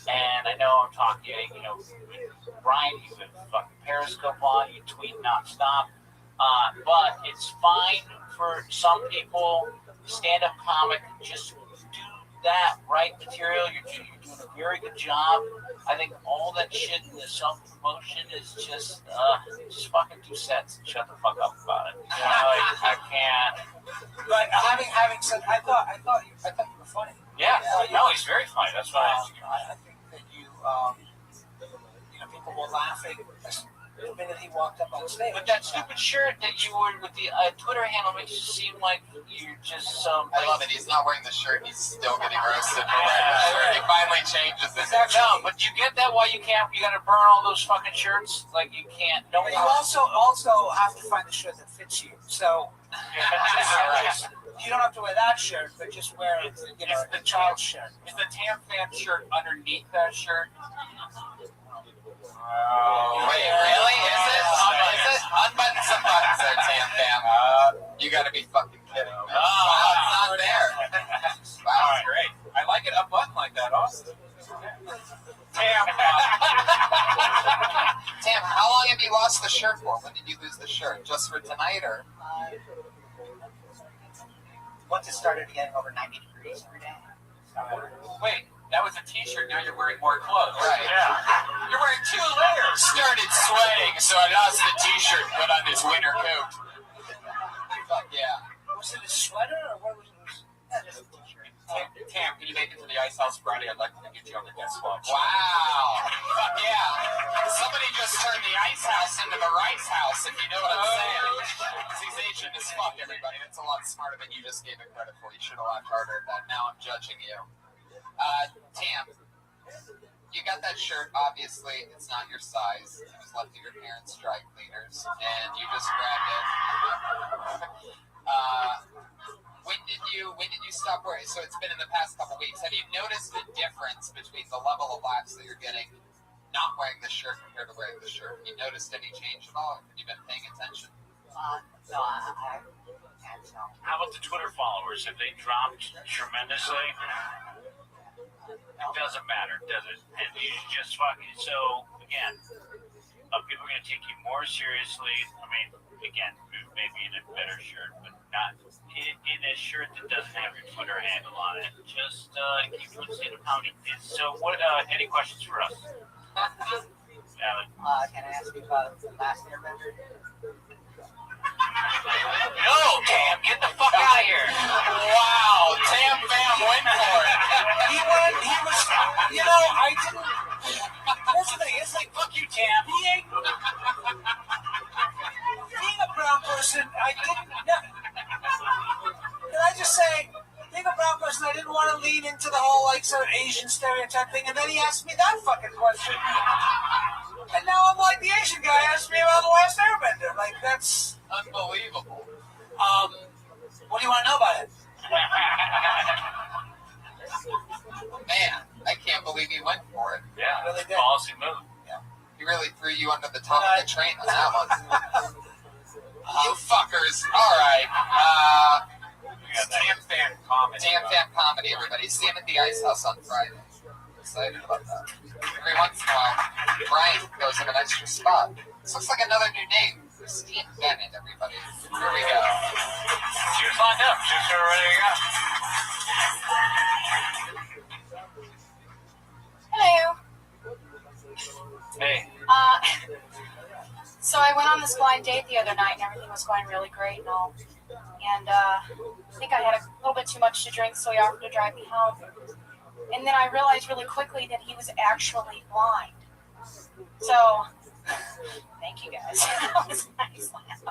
and I know I'm talking, Brian, you have fucking Periscope on, you tweet nonstop, but it's fine for some people, stand-up comic, just do that, write material, you're doing a very good job. I think all that shit in the self-promotion is just fucking do sets and shut the fuck up about it. I can't. But having said, I thought you were funny. Yeah, no, he's very funny. That's why I think that people were laughing the minute he walked up on stage. But that stupid shirt that you wore with the Twitter handle makes you seem like you're just some. I love it. He's not wearing the shirt. He's still getting roasted for wearing the shirt. He finally changes it. No, but you get that why you can't. You got to burn all those fucking shirts. Like you can't. No. You also have to find the shirt that fits you. So you don't have to wear that shirt, but just wear the child's shirt. Is the Tam Fam shirt underneath that shirt? Wait, really? Is it? Unbutton some buttons there, Tam Fam. You gotta be fucking kidding me. Wow, it's not there. Wow, That's great. I like it unbuttoned like that, Austin. Tam. Tam, how long have you lost the shirt for? When did you lose the shirt? Just for tonight, or? once it started getting over 90 degrees every day. Wait, that was a t-shirt. Now you're wearing more clothes. Right. Yeah. You're wearing 2 layers. Started sweating, so I lost the t-shirt and put on this winter coat. Fuck yeah. Was it a sweater or what was it? Yeah, just a t-shirt. Tam, can you make it to the Ice House Friday? I'd like to get you on the guest watch. Wow. Fuck yeah. Somebody just turned the ice house into the rice house, if you know what I'm saying. He's Asian as fuck, everybody. That's a lot smarter than you just gave it credit for. You should have laughed harder at that. Now I'm judging you. Tam, you got that shirt. Obviously, it's not your size. It was left to your parents' dry cleaners, and you just grabbed it. When did you stop wearing? So it's been in the past couple weeks. Have you noticed the difference between the level of laughs that you're getting not wearing the shirt compared to wearing the shirt? Have you noticed any change at all? Have you been paying attention? No, I can't tell. How about the Twitter followers? Have they dropped tremendously? It doesn't matter, does it? And you just fucking, so again, people are going to take you more seriously. I mean, again, maybe in a better shirt, but not in a shirt that doesn't have your Twitter handle on it. Just keep it state of comedy. So, what? Any questions for us? Alan? Can I ask you about the last airbender? No, Tam, get the fuck out of here. Wow, Tam Bam went for it. He was, you know, I didn't. Here's the thing, it's like, fuck you, Tam. He ain't. Being a brown person, I didn't. Can I just say, being a brown person, I didn't want to lean into the whole, like, sort of Asian stereotype thing, and then he asked me that fucking question. And now I'm like, the Asian guy asked me about the last airbender. Like, that's Unbelievable. what do you want to know about it? Man, I can't believe he went for it. Yeah, Really did. policy move. He really threw you under the top of the train on that one. You fuckers. All right. Tam Fan Comedy. Tam Tam Comedy, everybody. See him at the Ice House on Friday. Excited about that. Every once in a while, Brian goes in an extra spot. This looks like another new name. Christine Bennett, everybody. Here we go. She was lined up. She was sort of ready to go. Hello. Hey. So I went on this blind date the other night and everything was going really great and all. And I think I had a little bit too much to drink, so he offered to drive me home. And then I realized really quickly that he was actually blind. So, thank you guys. That was a nice laugh.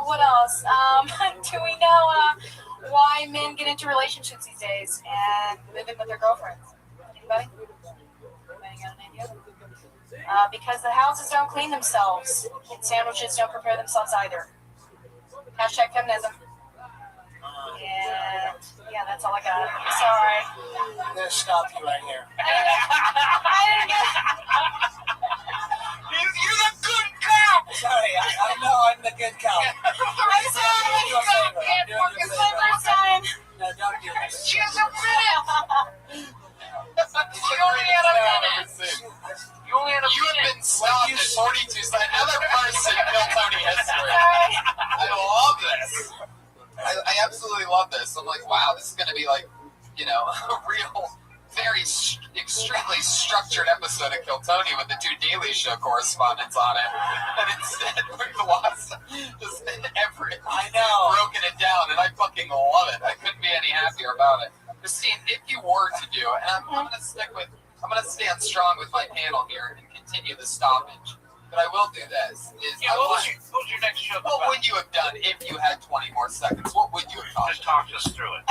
What else? Do we know why men get into relationships these days and live in with their girlfriends? Anybody? Anybody got an idea? Because the houses don't clean themselves and sandwiches don't prepare themselves either. Hashtag feminism. And yeah, that's all I got. Sorry. I'm gonna stop you right here. I didn't get. You're the good cop! Sorry, I know I'm the good cop. I'm sorry. It's my first time. No, don't do this. She's a minute. She only had a minute. You only had a You have been stopped at 42 seconds. Another person in Bill Tony history. Sorry. I love this. I absolutely love this. I'm like, wow, this is going to be like, you know, a real, very extremely structured episode of Kill Tony with the 2 Daily Show correspondents on it. And instead, we've lost just I know. broken it down, and I fucking love it. I couldn't be any happier about it. Christine, if you were to do it, and I'm going to stand strong with my panel here and continue the stoppage. But I will do this. What was your next show? What would you have done if you had 20 more seconds? What would you have done? Just talk us through it.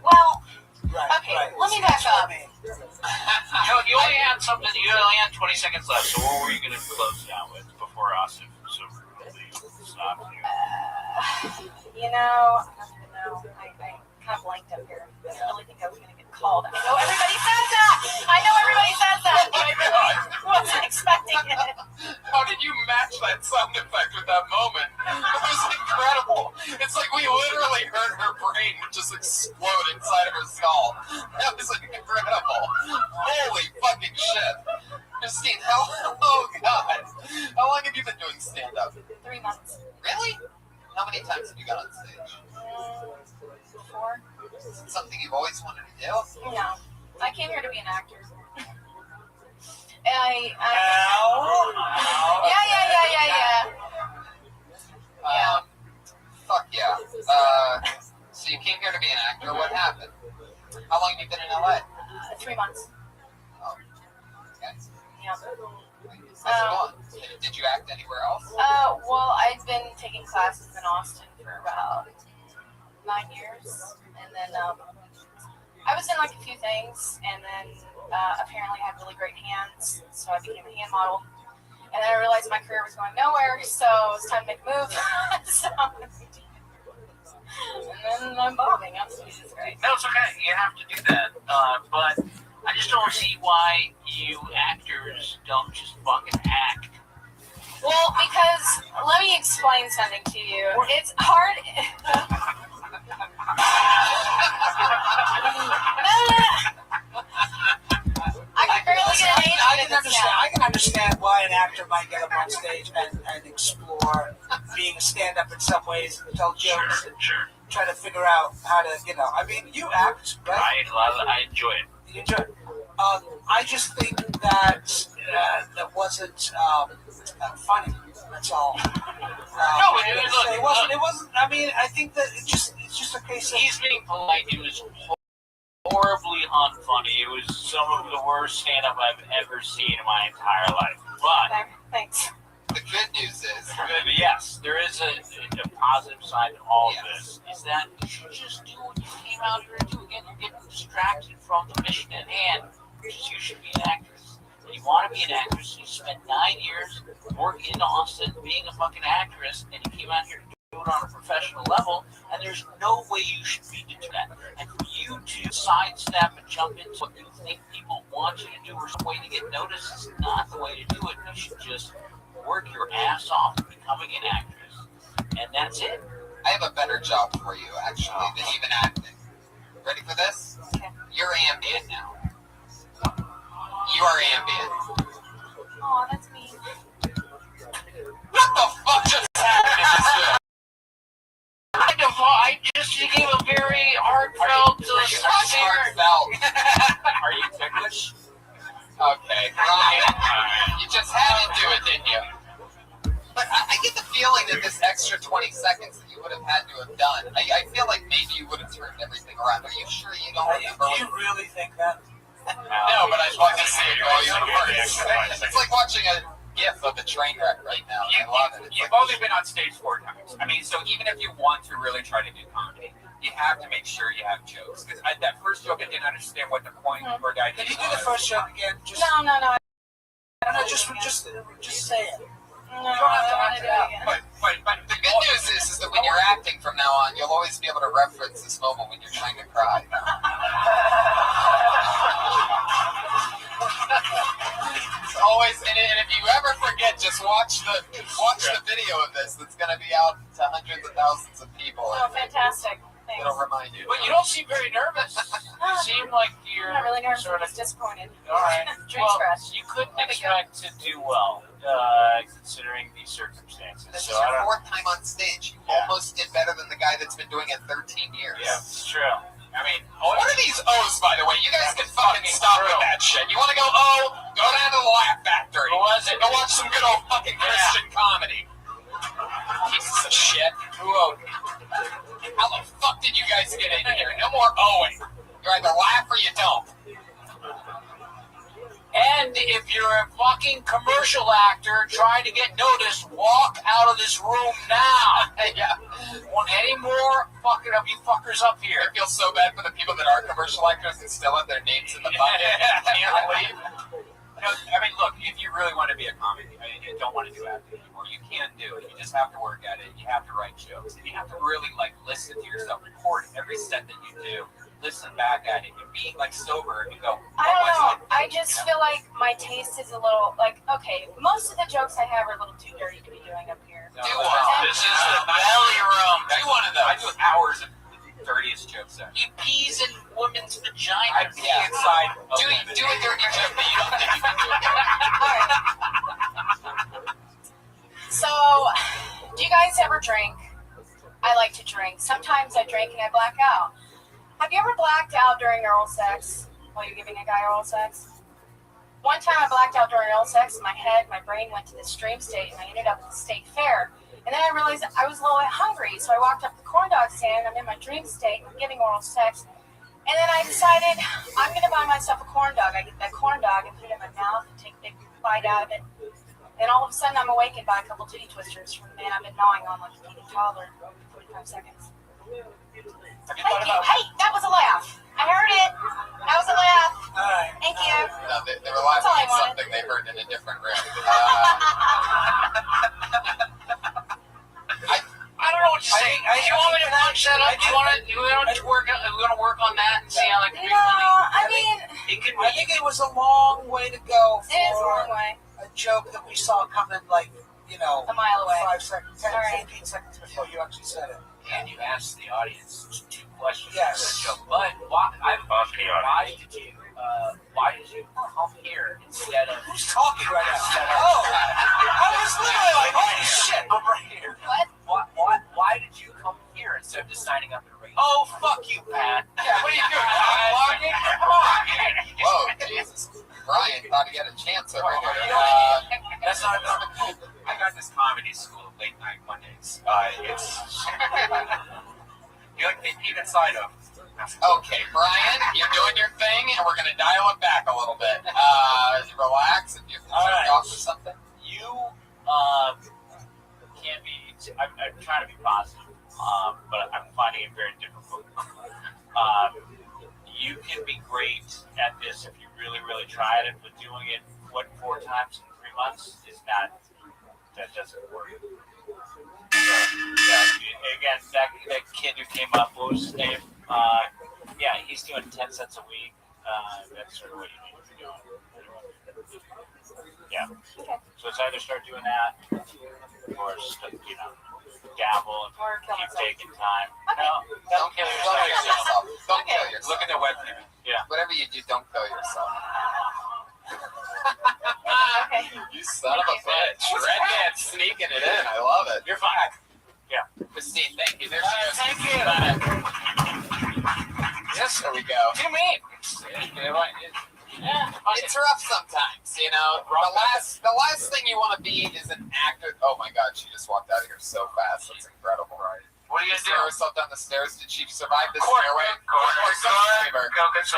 Well, Right, okay, right. let me back up. You only had 20 seconds left, so what were you going to close down with before Austin so rudely stopped you? You know, I don't even know. I kind of blanked up here. I didn't really think I was going to get called. I know everybody says that. But I really wasn't expecting it. How did you match that sound effect with that moment? It was incredible. It's like we literally heard her brain just explode inside of her skull. That was incredible. Holy fucking shit. Justine, oh god. How long have you been doing stand-up? 3 months. Really? How many times have you got on stage? 4. Is it something you've always wanted to do? No. I came here to be an actor. Yeah. Fuck yeah. So you came here to be an actor. What happened? How long have you been in LA? 3 months. Oh, okay. Yeah. How's it going? Did you act anywhere else? Well, I'd been taking classes in Austin for about 9 years, and then I was in like a few things, and then apparently I had really great hands, so I became a hand model. And then I realized my career was going nowhere, so it was time to make a move. And then I'm bobbing. Jesus Christ. No, it's okay. You have to do that. But I just don't see why you actors don't just fucking act. Well, because let me explain something to you. It's hard. I can barely get an agent. I can understand why an actor might get up on stage and explore being a stand-up in some ways, and tell jokes, and try to figure out how to, I mean, you act, right? I enjoy it. You enjoy it. I just think that that wasn't funny. That's all. It wasn't. I mean, I think that it's just a case of He's being polite. It was horribly unfunny. It was some of the worst stand-up I've ever seen in my entire life. But Thanks. The good news is, yes, there is a positive side to all of this. Is that you should just do what you came out here to do. Again, you're getting distracted from the mission at hand, which is you should be an actress. And you want to be an actress. You spent 9 years working in Austin, being a fucking actress, and you came out here to do it on a professional level, and there's no way you should be to do that. And for you to sidestep and jump into what you think people want you to do or some way to get noticed is not the way to do it. You should just work your ass off becoming an actress, and that's it. I have a better job for you, actually, than even acting. Ready for this? Okay. You're ambient now. You are ambient. Oh, that's me. What the fuck just happened? I just gave a very heartfelt, Heartfelt. Are you ticklish? Okay, Ryan, you just had to do it, didn't you? But I get the feeling that this extra 20 seconds that you would have had to have done, I feel like maybe you would have turned everything around. Are you sure you don't remember? Do you really think that? No, but I'd like to see it go universe. It's like watching a GIF of a train wreck right now. I love it. You've only been on stage 4 times. I mean, so even if you want to really try to do comedy, you have to make sure you have jokes. Because that first joke, I didn't understand what the point or the idea Can you do was. the first joke again? Just, No. No, just say it. No, I don't want to do it again. But the good news is that when you're acting from now on, you'll always be able to reference this moment when you're trying to cry. It's always, and if you ever forget, just watch the video of this. That's going to be out to hundreds of thousands of people. Oh, fantastic. Thanks. It'll remind you. But you don't seem very nervous. You seem like you're I'm not really nervous. sort I'm of. just disappointed. All right. Drink scratch. You couldn't expect to do well, considering these circumstances. This is So I your don't. 4th time on stage. You almost did better than the guy that's been doing it 13 years. Yeah, it's true. I mean, What are these O's, by the way? You guys can fucking stop with that shit. You want to go O? Go down to the Laugh Factory. Go watch some good old fucking Christian comedy. Pieces of shit. Who owed me? How the fuck did you guys get in here? No more owing. You either laugh or you don't. And if you're a fucking commercial actor trying to get noticed, walk out of this room now. Yeah. Want any more fucking of you fuckers up here? I feel so bad for the people that are commercial actors and still have their names in the bucket and can't leave. No, I mean, look, if you really want to be a comic and you don't want to do acting anymore, you can do it. You just have to work at it. You have to write jokes. And you have to really, listen to yourself, record every set that you do, listen back at it, and be, sober and go, I don't know. I just feel like my taste is a little, okay, most of the jokes I have are a little too dirty to be doing up here. Do one. This is the belly room. Do one of those. I do hours of the dirtiest jokes there. He pees in women's vaginas. I pee inside. Do a dirty joke that you don't think you can do. So, do you guys ever drink? I like to drink. Sometimes I drink and I black out. Have you ever blacked out during oral sex while you're giving a guy oral sex? One time I blacked out during oral sex. My brain went to this dream state, and I ended up at the state fair. And then I realized I was a little bit hungry, so I walked up to the corn dog stand. I'm in my dream state. I'm giving oral sex. And then I decided I'm going to buy myself a corn dog. I get that corn dog and put it in my mouth and take a big bite out of it. Then all of a sudden I'm awakened by a couple titty twisters from the man I've been gnawing on like a teeny toddler for 45 seconds. Thank you. Hey, that was a laugh. I heard it. That was a laugh. All right. Thank you. No, they were laughing all I at wanted. something they heard in a different room. I don't know what to say. You want me to punch that up? You want to work on that and see how that can be funny? I mean, It could I be. think it was a long way to go it is a long for way. a joke that we saw coming A mile away. 5 seconds, 10, All right. 15 seconds before you actually said it. And you asked the audience 2 questions Yes. for the joke. But why did you come here instead of? Who's talking right now? Oh, I was literally like, holy shit, I'm right here. Why did you come here instead of just signing up at a radio? Oh, fuck you, Pat. Yeah, what are you doing? Vlogging? Come on. Whoa, Jesus. Brian thought he had a chance over here. That's not enough. I got this comedy school late night Mondays. It's even side of. Okay, Brian, you're doing your thing, and we're going to dial it back a little bit. Relax. If you're concerned off with something. You can't be. I'm trying to be positive, but I'm finding it very difficult. You can be great at this if you really, really try it, but doing it 4 times in 3 months is not. That doesn't work. So, yeah, again, that kid who came up, what was his name? Yeah, he's doing 10 cents a week. That's sort of what you need to be doing. Yeah. So it's either start doing that, or dabble and Or kill keep myself. taking time. Okay. No, don't kill yourself. Don't kill yourself. Look at the webcam. Yeah. Whatever you do, don't kill yourself. Okay. You son of a bitch. Redhead sneaking it in. I love it. You're fine. Yeah. Christine, thank you. There she goes. Thank you. Yes, there we go. What do you mean? Yeah. It's rough sometimes, you know. The last thing you want to be is an actor. Oh my God, she just walked out of here so fast. That's incredible. Right. What are you She gonna threw do? herself down the stairs. Did she survive this Court. stairway? Go console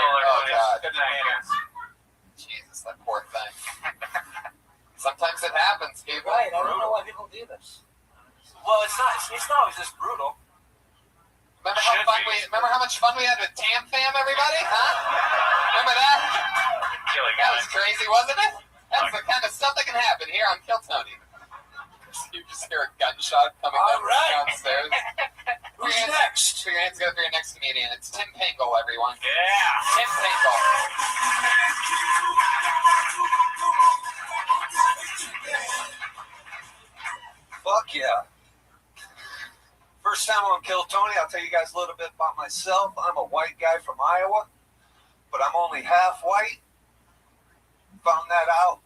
her. Oh God. Good night. Jesus, that poor thing. Sometimes it happens, people. Right, I don't know why people do this. Well, it's not always this brutal. Remember how much fun we had with Tam Fam, everybody? Huh? Remember that? That was crazy, wasn't it? That's the kind of stuff that can happen here on Kill Tony. You just hear a gunshot coming downstairs. Who's next? Put your hands together for your next comedian. It's Tim Pangle, everyone. Yeah. Tim Pangle. Fuck yeah. First time on Kill Tony, I'll tell you guys a little bit about myself. I'm a white guy from Iowa, but I'm only half white. Found that out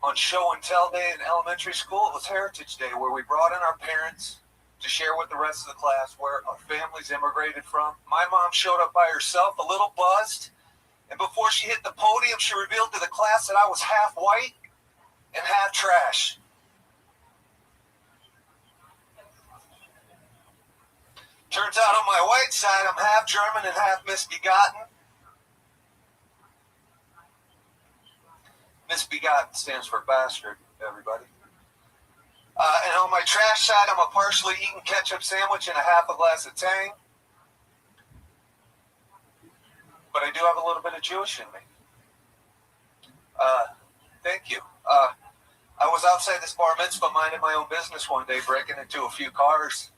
on show and tell day in elementary school. It was Heritage Day, where we brought in our parents to share with the rest of the class where our families immigrated from. My mom showed up by herself, a little buzzed, and before she hit the podium, she revealed to the class that I was half white and half trash. Turns out on my white side, I'm half German and half misbegotten. Misbegotten stands for bastard, everybody. And on my trash side, I'm a partially eaten ketchup sandwich and a half a glass of Tang. But I do have a little bit of Jewish in me. I was outside this bar mitzvah minding my own business one day, breaking into a few cars.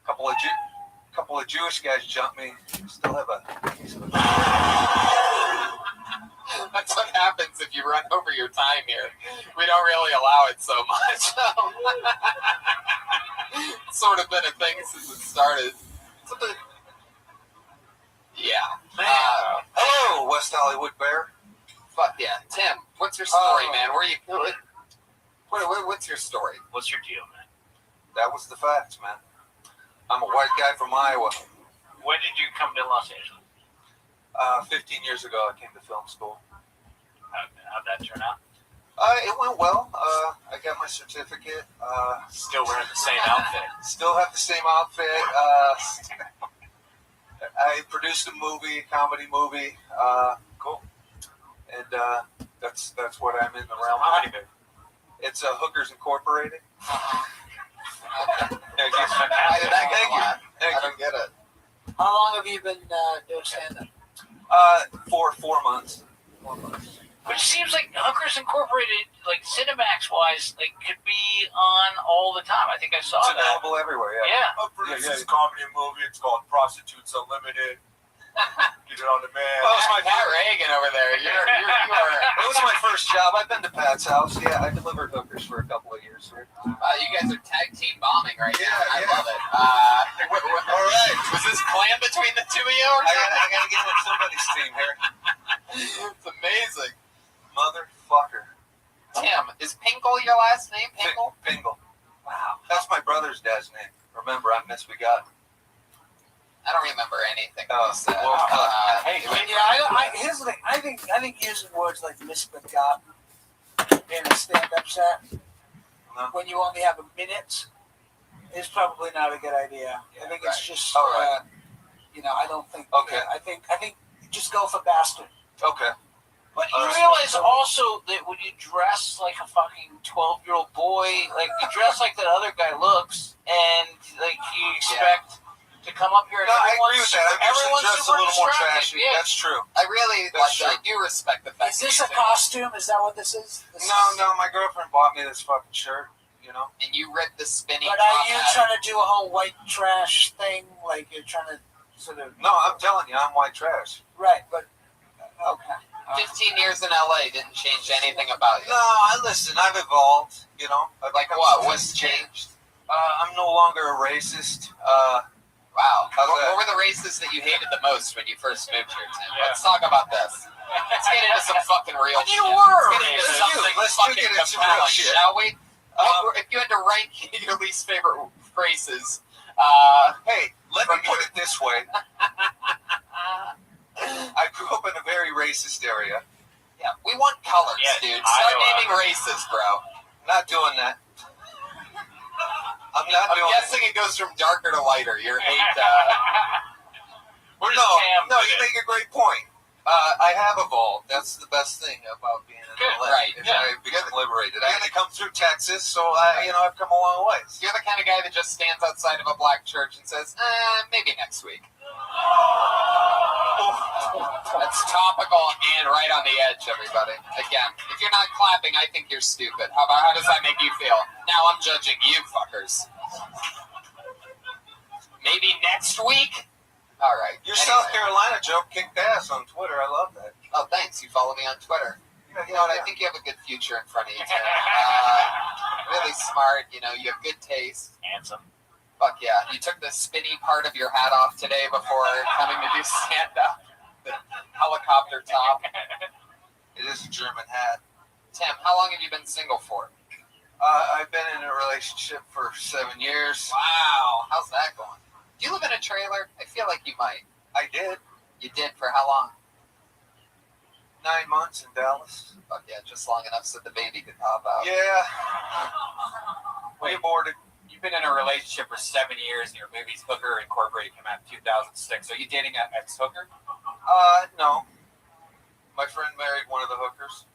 A couple of Jewish guys jumped me. Still have a. That's what happens if you run over your time here. We don't really allow it so much. It's sort of been a thing since it started. Yeah. Hello, West Hollywood Bear. Fuck yeah. Tim, what's your story, man? What's your story? What's your deal, man? That was the facts, man. I'm a white guy from Iowa. When did you come to Los Angeles? 15 years ago, I came to film school. How'd that turn out? It went well. I got my certificate. Still wearing the same outfit. Still have the same outfit. I produced a comedy movie. Cool. And that's what I'm in the realm. How many movies? It's Hookers Incorporated. Okay. Thank you. Why did that get Thank I you. don't get it. How long have you been doing stand-up? For 4 months. Which seems like Hookers Incorporated, like Cinemax-wise, like could be on all the time. I think I saw It's that. available everywhere, yeah. Yeah. I produced this comedy movie. It's called Prostitutes Unlimited. Get it on demand. That was my Pat Reagan over there. You are. It was my first job. I've been to Pat's house. Yeah, I delivered hookers for a couple of years. Here. You guys are tag team bombing right now. I Yeah. love it. All right. Was this planned between the two of you? Or I gotta get with somebody's team here. It's amazing. Motherfucker. Tim, is Pingle your last name? Pingle? Pingle. Wow. That's my brother's dad's name. Remember, I'm misbegotten. I don't remember anything Oh, you said. well, Hey, Here's the thing. I think using words like misbegotten in a stand-up set No. when you only have a minute is probably not a good idea. I think it's just, All right. I don't think. Okay. I think just go for bastard. Okay. But you Alright. realize also that when you dress like a fucking 12-year-old boy, like you dress like that other guy looks, and like you expect to come up here and No, I agree with that. I'm usually everyone's just a super little more distracted. trashy. Yeah. That's true. I really That's I do respect the fact Is that this you a think- costume? Is that what this is? No, my girlfriend bought me this fucking shirt, you know? And you ripped the spinny But top are you hat. trying to do a whole white trash thing? Like you're trying to sort of. No, I'm telling you, I'm white trash. Right, but. Okay. 15 years in LA didn't change anything about you. No, listen, I've evolved, you know? Like what? What's changed? I'm no longer a racist. Wow. How's that? What were the races that you hated the most when you first moved here, Tim? Yeah. Let's talk about this. Let's get into some fucking real shit. were. Let's get into Let's something do fucking get into some real compelling, shit. shall we? If you had to rank your least favorite races, Hey, let me put it this way. I grew up in a very racist area. yeah, we want colors, Yeah, dude. Start Iowa. naming races, bro. Not doing that. I'm not I'm doing guessing it goes from darker to lighter. Your hate. Where's No, Cam? no, you make a great point. I have evolved. That's the best thing about being in Good, LA. right, is yeah. I become liberated. I had to come through Texas, so I've come a long ways. You're the kind of guy that just stands outside of a black church and says, maybe next week. That's topical and right on the edge, everybody. Again, if you're not clapping, I think you're stupid. How does that make you feel? Now I'm judging you fuckers. Maybe next week? All right. Your South Carolina joke kicked ass on Twitter. I love that. Oh, thanks. You follow me on Twitter. You know what? I think you have a good future in front of you, Tim. Really smart. You have good taste. Handsome. Fuck yeah. You took the spinny part of your hat off today before coming to do stand-up. The helicopter top. It is a German hat. Tim, how long have you been single for? I've been in a relationship for 7 years. Wow. How's that going? Do you live in a trailer? I feel like you might. I did. You did for how long? 9 months in Dallas. Fuck yeah, just long enough so the baby could pop out. Yeah. We aborted. You've been in a relationship for 7 years, and your movie's Hooker Incorporated came out in 2006. Are you dating an ex-hooker? No. My friend married one of the hookers.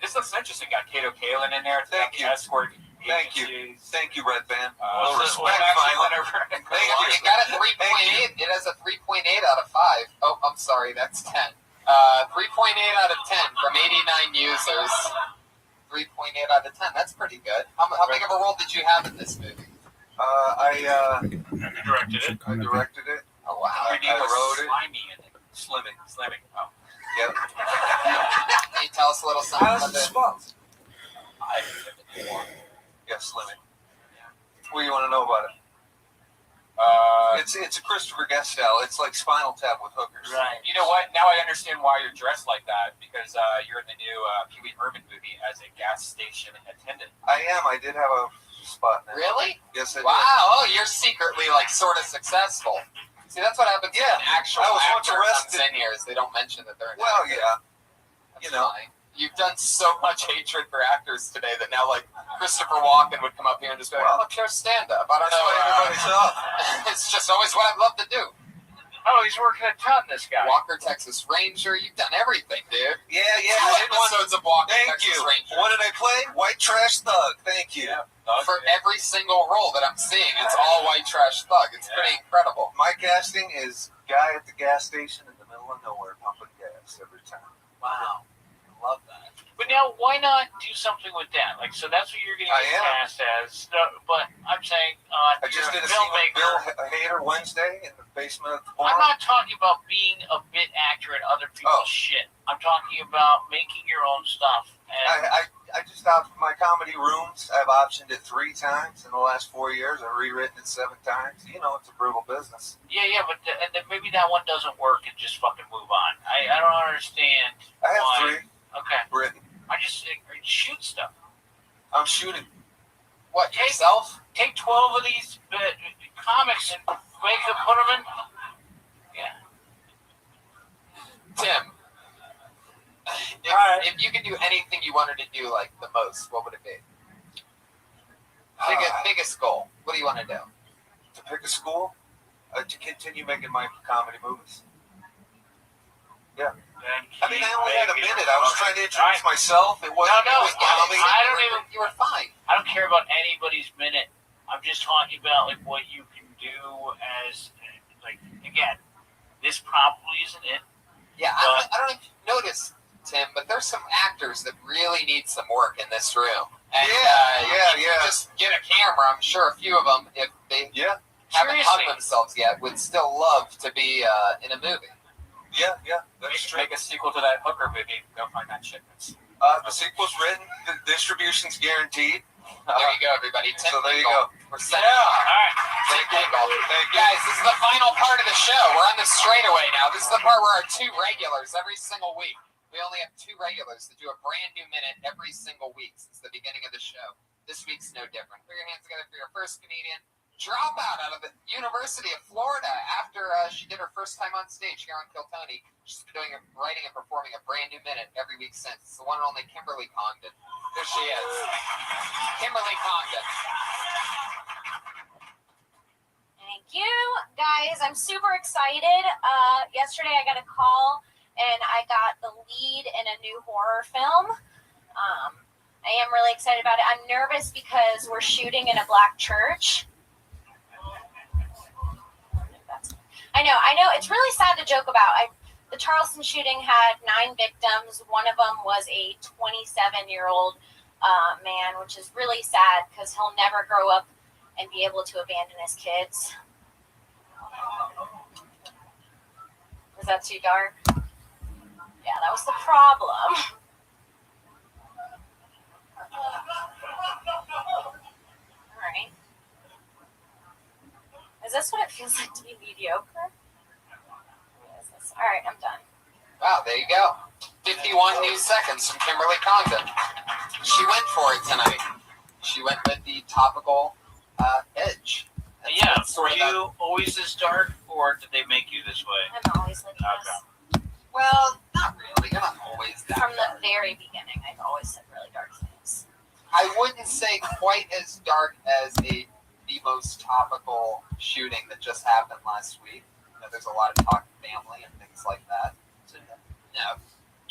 This looks interesting. Got Kato Kalin in there. It's got Thank the you. escort Thank you. agencies. Thank you, Red Band. So respect, we've actually finally. went over- Thank you. It got a 3.8. It has a 3.8 out of 5. Oh, I'm sorry, that's 10. 3.8 out of 10 from 89 users. 3.8 out of 10. That's pretty good. How big of a role did you have in this movie? I Directed it. directed it. Oh, wow. I wrote it. Slimy in it. Slimming. Oh. Yep. Can you tell us a little something How about does it the spell? I didn't get more. Yeah, Slimming. What do you want to know about it? It's a Christopher Guest style. It's like Spinal Tap with hookers. Right. You know what? Now I understand why you're dressed like that, because you're in the new Pee Wee Herman movie as a gas station attendant. I am. I did have a spot now. Really? Yes, I did. Wow. Oh, you're secretly like sort of successful. See, that's what happens Yeah, when an actual I was once actor comes arrested. in here is they don't mention that they're an Well, actor. yeah. That's you know. fine. You've done so much hatred for actors today that now, like, Christopher Walken would come up here and just be like, Well, oh, pure stand-up. I don't That's why know. everybody's up. It's just always what I'd love to do. Oh, he's working a ton, this guy. Walker, Texas Ranger. You've done everything, dude. Yeah. Two I did one. episodes of Walker, Thank Texas you. Ranger. What did I play? White Trash Thug. Thank you. For every single role that I'm seeing, it's all white trash thug. It's pretty incredible. My casting is guy at the gas station in the middle of nowhere pumping gas every time. Wow. Love that. But now, why not do something with that? Like, so that's what you're getting I am. cast as. But I'm saying, I just you're did a a scene with filmmaker. Bill Hader Wednesday in the basement of the I'm bar. not talking about being a bit actor in other people's shit. I'm talking about making your own stuff. And I just opted my comedy rooms. I've optioned it 3 times in the last 4 years. I've rewritten it 7 times. You know, it's a brutal business. yeah, but and then maybe that one doesn't work and just fucking move on. I don't understand. I have why. 3 Okay, written. I just think shoot stuff. I'm shooting. What, yourself? Take 12 of these comics and make them, put them in. Yeah. Tim, if you could do anything you wanted to do, like, the most, what would it be? Biggest goal. What do you want to do? To pick a school, to continue making my comedy movies. Yeah. I mean, I only had a minute. I was trying to introduce myself. It wasn't. No, it was bombing. You were fine. I don't care about anybody's minute. I'm just talking about like what you can do as like again. This probably isn't it. Yeah, I don't know if you noticed, Tim, but there's some actors that really need some work in this room. And, Yeah. Just get a camera. I'm sure a few of them, if they haven't hung Seriously. themselves yet, would still love to be in a movie. Yeah. That's true. Make a sequel to that hooker movie. Go find that shit. The sequel's written. The distribution's guaranteed. There you go, everybody. Tim So there you Dingle. go. We're set. All right. Tim Dingle. Thank you. Guys, this is the final part of the show. We're on the straightaway now. This is the part where our 2 regulars every single week. We only have 2 regulars that do a brand new minute every single week since the beginning of the show. This week's no different. Put your hands together for your first comedian. Dropout out of the University of Florida after she did her first time on stage here on Kiltony. She's been writing and performing a brand new minute every week since. It's the one and only Kimberly Congdon. There she is. Kimberly Congdon. Thank you, guys. I'm super excited. Yesterday I got a call and I got the lead in a new horror film. I am really excited about it. I'm nervous because we're shooting in a black church. I know. It's really sad to joke about. The Charleston shooting had 9 victims. One of them was a 27-year-old man, which is really sad because he'll never grow up and be able to abandon his kids. Was that too dark? Yeah, that was the problem. All right. Is this what it feels like to be mediocre? All right, I'm done. Wow, there you go. 51 new seconds from Kimberly Congdon. She went for it tonight. She went with the topical edge. That's Were you always this dark, or did they make you this way? I'm always like this. Well, not really. You're not always that From dark. the very beginning, I've always said really dark things. I wouldn't say quite as dark as the most topical shooting that just happened last week. You know, there's a lot of talk of family and things like that. So, no,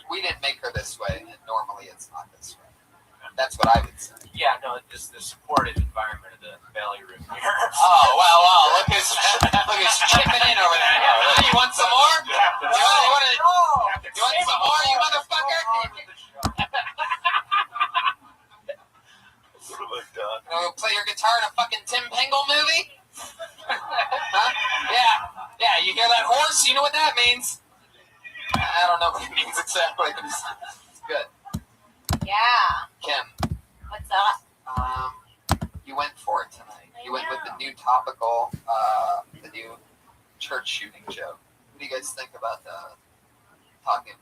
we didn't make her this way, and normally it's not this way. That's what I would say. Yeah, no, just the supportive environment of the belly room. Oh, wow, look who's chipping in over there. You want some more? You want some more, you motherfucker? that means. I don't know what it means exactly, but it's good. Yeah. Kim, What's up? you went for it tonight. You went with the new topical, the new church shooting joke. What do you guys think about talking